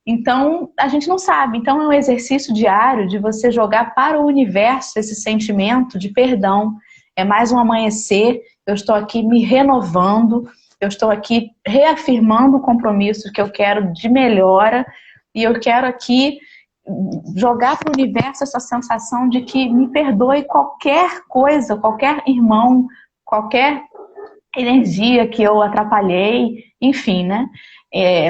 Então, a gente não sabe. Então, é um exercício diário de você jogar para o universo esse sentimento de perdão. É mais um amanhecer, eu estou aqui me renovando, eu estou aqui reafirmando o compromisso que eu quero de melhora e eu quero aqui jogar para o universo essa sensação de que me perdoe qualquer coisa, qualquer irmão, qualquer energia que eu atrapalhei, enfim, né?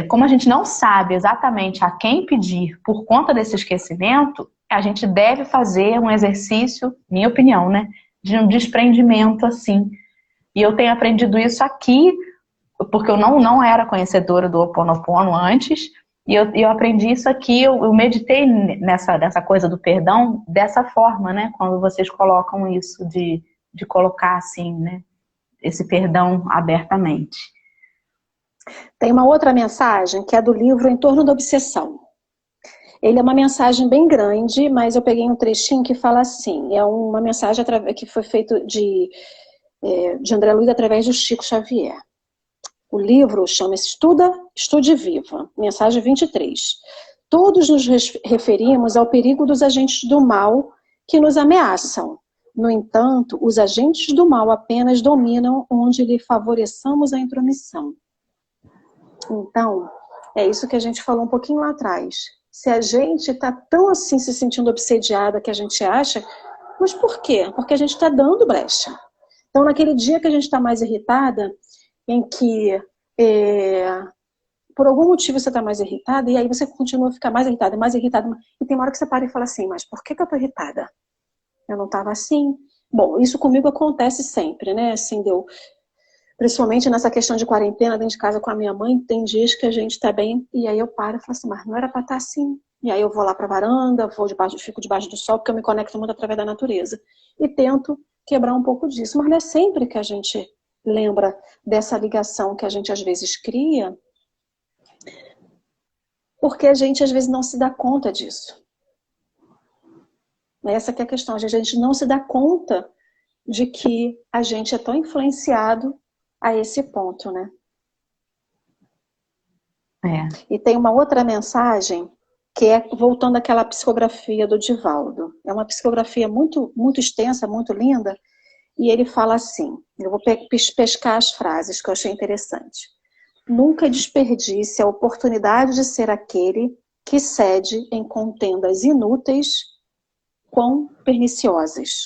Como a gente não sabe exatamente a quem pedir por conta desse esquecimento, a gente deve fazer um exercício, minha opinião, né? De um desprendimento assim. E eu tenho aprendido isso aqui, porque eu não era conhecedora do Ho Oponopono antes, e eu aprendi isso aqui, eu meditei nessa coisa do perdão dessa forma, né? Quando vocês colocam isso de colocar assim, né? Esse perdão abertamente. Tem uma outra mensagem que é do livro Em Torno da Obsessão. Ele é uma mensagem bem grande, mas eu peguei um trechinho que fala assim, é uma mensagem que foi feita de André Luiz através do Chico Xavier. O livro chama-se Estude Viva, mensagem 23. Todos nos referimos ao perigo dos agentes do mal que nos ameaçam. No entanto, os agentes do mal apenas dominam onde lhe favoreçamos a intromissão. Então, é isso que a gente falou um pouquinho lá atrás. Se a gente está tão assim se sentindo obsediada que a gente acha, mas por quê? Porque a gente está dando brecha. Então, naquele dia que a gente está mais irritada, em que por algum motivo você está mais irritada, e aí você continua a ficar mais irritada, e tem uma hora que você para e fala assim, mas por que eu estou irritada? Eu não estava assim. Bom, isso comigo acontece sempre, né? Assim, principalmente nessa questão de quarentena, dentro de casa com a minha mãe, tem dias que a gente está bem, e aí eu paro e falo assim, mas não era para estar assim. E aí eu vou lá para a varanda, fico debaixo do sol, porque eu me conecto muito através da natureza. E tento quebrar um pouco disso. Mas não é sempre que a gente lembra dessa ligação que a gente às vezes cria, porque a gente às vezes não se dá conta disso. Essa que é a questão, a gente não se dá conta de que a gente é tão influenciado a esse ponto, né? E tem uma outra mensagem que é voltando àquela psicografia do Divaldo. É uma psicografia muito, muito extensa, muito linda, e ele fala assim, eu vou pescar as frases que eu achei interessante. Nunca desperdice a oportunidade de ser aquele que cede em contendas inúteis, quão perniciosas,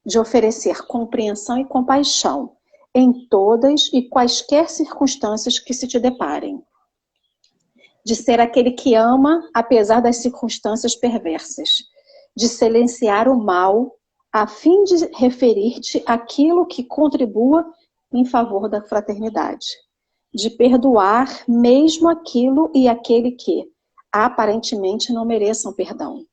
de oferecer compreensão e compaixão em todas e quaisquer circunstâncias que se te deparem, de ser aquele que ama apesar das circunstâncias perversas, de silenciar o mal a fim de referir-te aquilo que contribua em favor da fraternidade, de perdoar mesmo aquilo e aquele que aparentemente não mereçam perdão.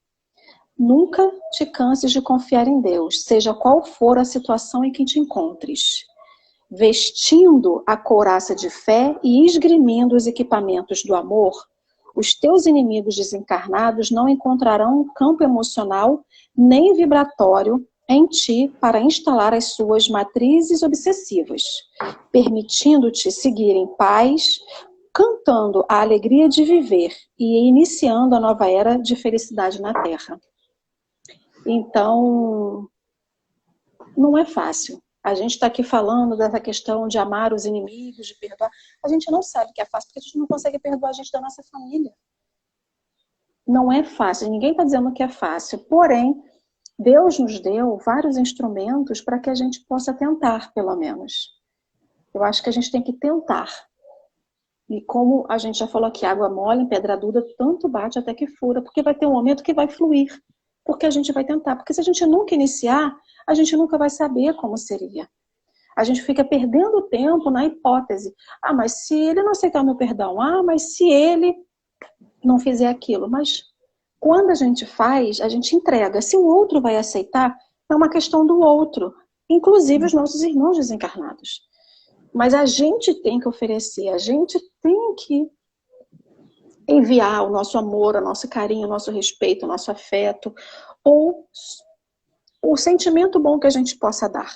Nunca te canses de confiar em Deus, seja qual for a situação em que te encontres. Vestindo a couraça de fé e esgrimindo os equipamentos do amor, os teus inimigos desencarnados não encontrarão um campo emocional nem vibratório em ti para instalar as suas matrizes obsessivas, permitindo-te seguir em paz, cantando a alegria de viver e iniciando a nova era de felicidade na Terra. Então, não é fácil. A gente está aqui falando dessa questão de amar os inimigos, de perdoar. A gente não sabe que é fácil, porque a gente não consegue perdoar a gente da nossa família. Não é fácil, ninguém está dizendo que é fácil. Porém, Deus nos deu vários instrumentos para que a gente possa tentar, pelo menos. Eu acho que a gente tem que tentar. E como a gente já falou aqui, água mole, em pedra dura, tanto bate até que fura, porque vai ter um momento que vai fluir. Porque a gente vai tentar. Porque se a gente nunca iniciar, a gente nunca vai saber como seria. A gente fica perdendo tempo na hipótese. Ah, mas se ele não aceitar o meu perdão? Ah, mas se ele não fizer aquilo. Mas quando a gente faz, a gente entrega. Se o outro vai aceitar, é uma questão do outro. Inclusive os nossos irmãos desencarnados. Mas a gente tem que oferecer, a gente tem que enviar o nosso amor, o nosso carinho, o nosso respeito, o nosso afeto, ou o sentimento bom que a gente possa dar.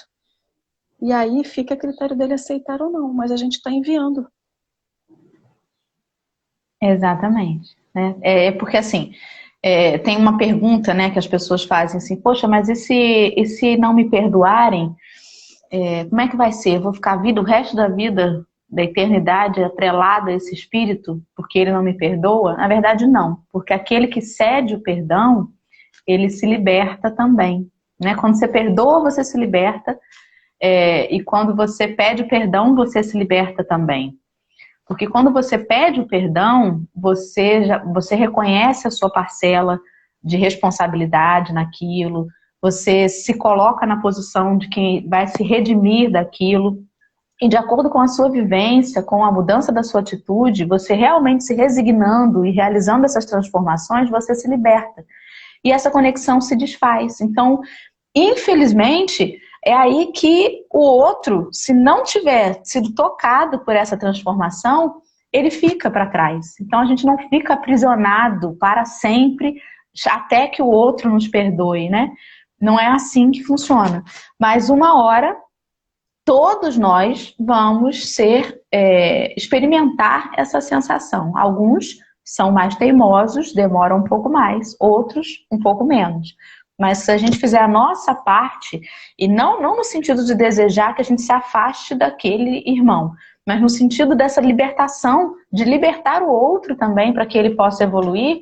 E aí fica a critério dele aceitar ou não, mas a gente está enviando. Exatamente. Né? Porque assim, tem uma pergunta, né, que as pessoas fazem assim, poxa, mas e se não me perdoarem, como é que vai ser? Eu vou ficar o resto da vida, da eternidade, atrelada a esse espírito, porque ele não me perdoa? Na verdade, não. Porque aquele que cede o perdão, ele se liberta também. Né? Quando você perdoa, você se liberta. E quando você pede perdão, você se liberta também. Porque quando você pede o perdão, você reconhece a sua parcela de responsabilidade naquilo, você se coloca na posição de quem vai se redimir daquilo, e de acordo com a sua vivência, com a mudança da sua atitude, você realmente se resignando e realizando essas transformações, você se liberta. E essa conexão se desfaz. Então, infelizmente, é aí que o outro, se não tiver sido tocado por essa transformação, ele fica para trás. Então a gente não fica aprisionado para sempre até que o outro nos perdoe, né? Não é assim que funciona. Mas uma hora, todos nós vamos experimentar essa sensação. Alguns são mais teimosos, demoram um pouco mais, outros um pouco menos. Mas se a gente fizer a nossa parte, e não no sentido de desejar que a gente se afaste daquele irmão, mas no sentido dessa libertação, de libertar o outro também para que ele possa evoluir,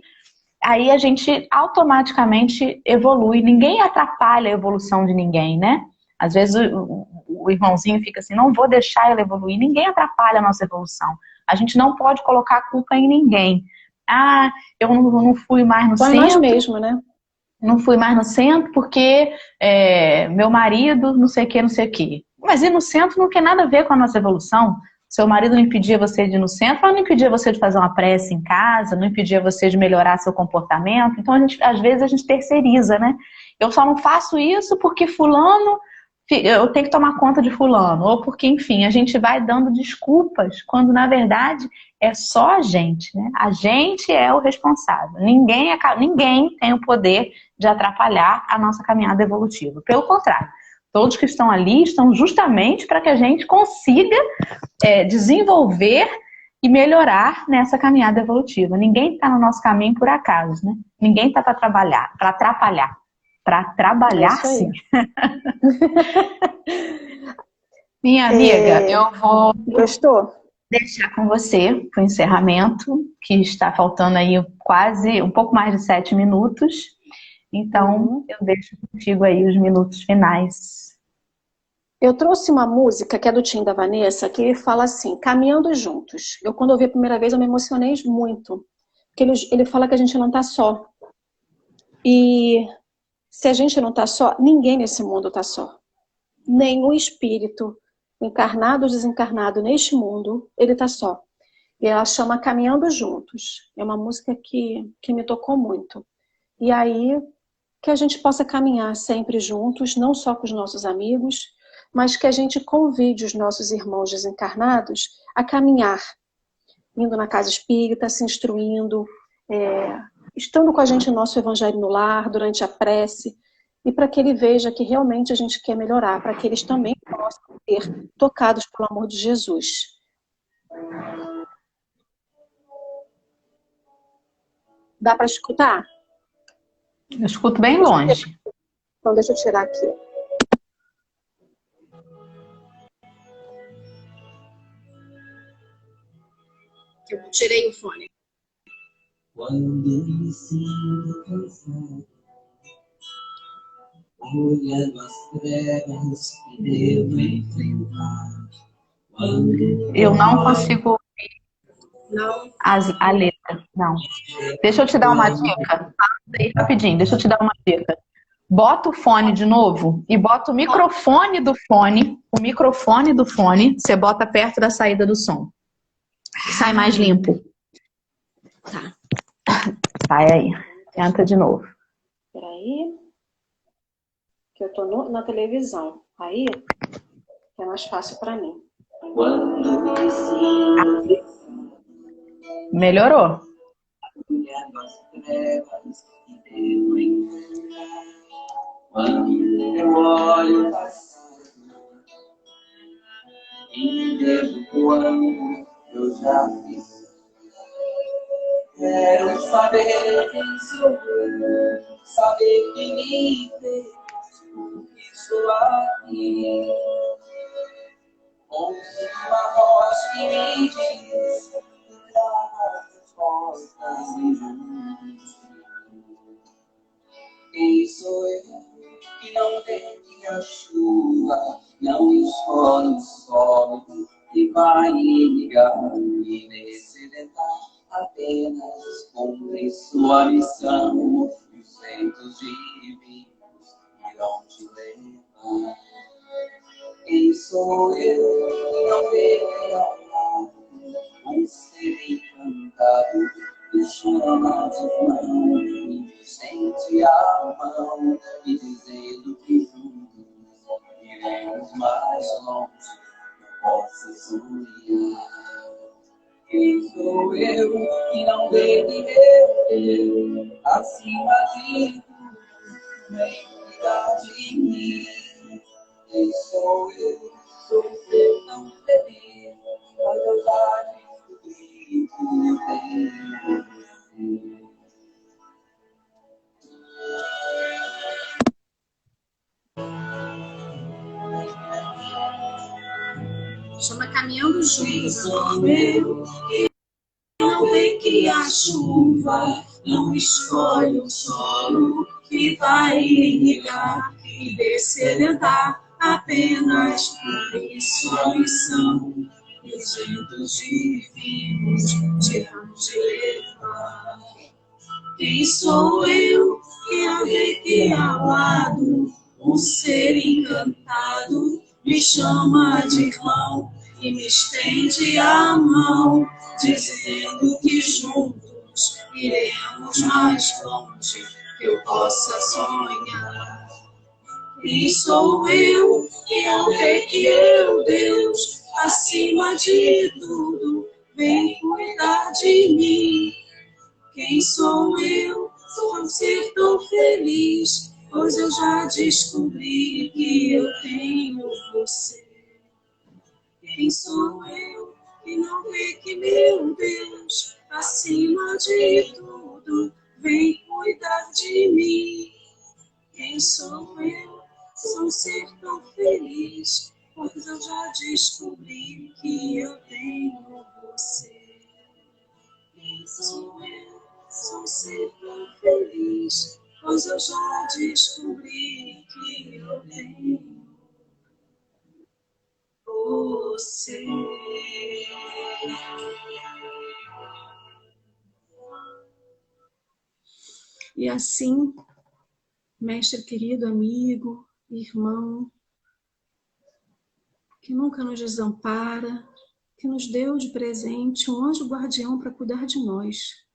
aí a gente automaticamente evolui. Ninguém atrapalha a evolução de ninguém, né? Às vezes o irmãozinho fica assim, não vou deixar ele evoluir. Ninguém atrapalha a nossa evolução. A gente não pode colocar a culpa em ninguém. Ah, eu não fui mais no centro. Nós mesmos, né? Não fui mais no centro porque meu marido não sei o que. Mas ir no centro não tem nada a ver com a nossa evolução. Seu marido não impedia você de ir no centro, mas não impedia você de fazer uma prece em casa, não impedia você de melhorar seu comportamento. Então, às vezes, a gente terceiriza, né? Eu só não faço isso porque fulano, eu tenho que tomar conta de fulano. Ou porque, enfim, a gente vai dando desculpas, quando, na verdade, é só a gente, né? A gente é o responsável. Ninguém tem o poder de atrapalhar a nossa caminhada evolutiva. Pelo contrário, todos que estão ali estão justamente para que a gente consiga desenvolver e melhorar nessa caminhada evolutiva. Ninguém está no nosso caminho por acaso, né? Ninguém está para trabalhar, para atrapalhar. Para trabalhar, sim. Minha amiga, eu vou deixar com você para o encerramento, que está faltando aí quase um pouco mais de 7 minutos. Então, eu deixo contigo aí os minutos finais. Eu trouxe uma música que é do Tim da Vanessa, que fala assim, caminhando juntos. Quando eu ouvi a primeira vez, eu me emocionei muito. Porque ele fala que a gente não está só. E se a gente não está só, ninguém nesse mundo está só. Nenhum espírito, encarnado ou desencarnado neste mundo, ele está só. E ela chama Caminhando Juntos. É uma música que me tocou muito. E aí, que a gente possa caminhar sempre juntos, não só com os nossos amigos, mas que a gente convide os nossos irmãos desencarnados a caminhar, indo na casa espírita, se instruindo, estando com a gente no nosso evangelho no lar, durante a prece, e para que ele veja que realmente a gente quer melhorar, para que eles também possam ser tocados pelo amor de Jesus. Dá para escutar? Eu escuto bem longe. Então deixa eu tirar aqui. Eu tirei o fone. Quando me sinto cansado, olhando as trevas que devo enfrentar. Eu não consigo ouvir a letra. Não. Deixa eu te dar uma dica. Rapidinho, deixa eu te dar uma dica. Bota o fone de novo e bota o microfone do fone. O microfone do fone, você bota perto da saída do som. Sai mais limpo. Tá. Vai aí. Tenta de novo. Peraí. Que eu tô na televisão. Aí é mais fácil para mim. Melhorou. Quando eu olho e vejo quando eu já fiz. Quero saber quem sou eu, saber quem me fez, que estou aqui. Ouço uma voz que me diz, traga respostas e juntos. Quem sou eu que não vê que a chuva não escolhe o solo e vai irrigar e descedentar? Apenas cumpre sua missão e os ventos divinos irão te levar. Quem sou eu que não vejo amar um ser encantado que chama de mão e sente a mão e dizendo que juntos iremos mais longe, possa sonhar. Quem sou eu que não vê que meu Deus acima de tudo vem cuidar de mim? Quem sou eu? Sou eu tão feliz, mas eu já descobri que eu tenho você. Chama Caminhando Juntos. Sou eu que não vê que a chuva não escolhe o solo que vai irrigar e descedentar. Apenas cumprir sua missão e os ventos divinos terão de levar. Quem sou eu que não vê que ao lado um ser encantado me chama de irmão e me estende a mão, dizendo que juntos iremos mais longe, que eu possa sonhar. Quem sou eu que não vê que eu, Deus, acima de tudo, vem cuidar de mim? Quem sou eu? Sou um ser tão feliz, pois eu já descobri que eu tenho você. Quem sou eu que não vê que meu Deus, acima de tudo, vem cuidar de mim? Quem sou eu? Sou um ser tão feliz, pois eu já descobri que eu tenho você. Quem sou eu? Sou um ser tão feliz, pois eu já descobri que eu tenho você. E assim, mestre querido, amigo, irmão, que nunca nos desampara, que nos deu de presente um anjo guardião para cuidar de nós.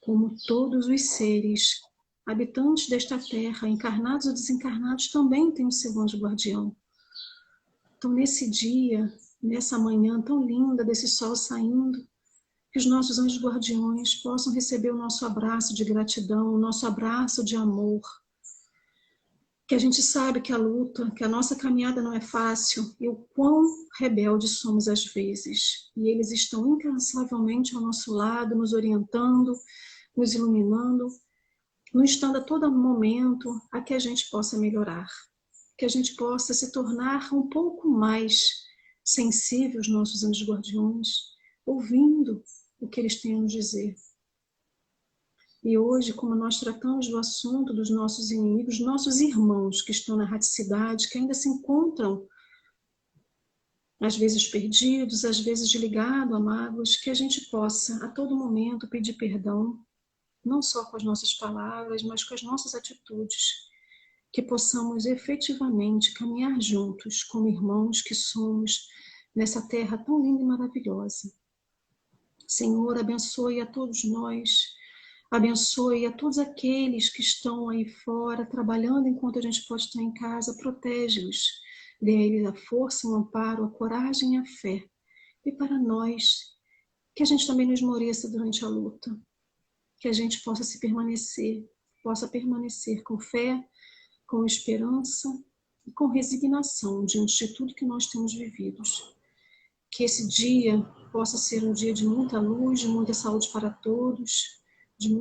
Como todos os seres, habitantes desta terra, encarnados ou desencarnados, também têm o seu anjo guardião. Então, nesse dia, nessa manhã tão linda desse sol saindo, que os nossos anjos guardiões possam receber o nosso abraço de gratidão, o nosso abraço de amor. Que a gente sabe que a luta, que a nossa caminhada não é fácil e o quão rebeldes somos às vezes. E eles estão incansavelmente ao nosso lado, nos orientando, nos iluminando, nos estando a todo momento a que a gente possa melhorar. Que a gente possa se tornar um pouco mais sensível aos nossos anjos guardiões, ouvindo o que eles têm a nos dizer. E hoje, como nós tratamos do assunto dos nossos inimigos, nossos irmãos que estão na radicidade, que ainda se encontram, às vezes perdidos, às vezes desligados a mágoas, que a gente possa, a todo momento, pedir perdão, não só com as nossas palavras, mas com as nossas atitudes, que possamos efetivamente caminhar juntos, como irmãos que somos, nessa terra tão linda e maravilhosa. Senhor, abençoe a todos nós, Abençoe a todos aqueles que estão aí fora, trabalhando enquanto a gente pode estar em casa. Protege-os. Dê a eles a força, o amparo, a coragem e a fé. E para nós, que a gente também não esmoreça durante a luta. Que a gente possa permanecer com fé, com esperança e com resignação diante de tudo que nós temos vivido. Que esse dia possa ser um dia de muita luz, de muita saúde para todos, de muita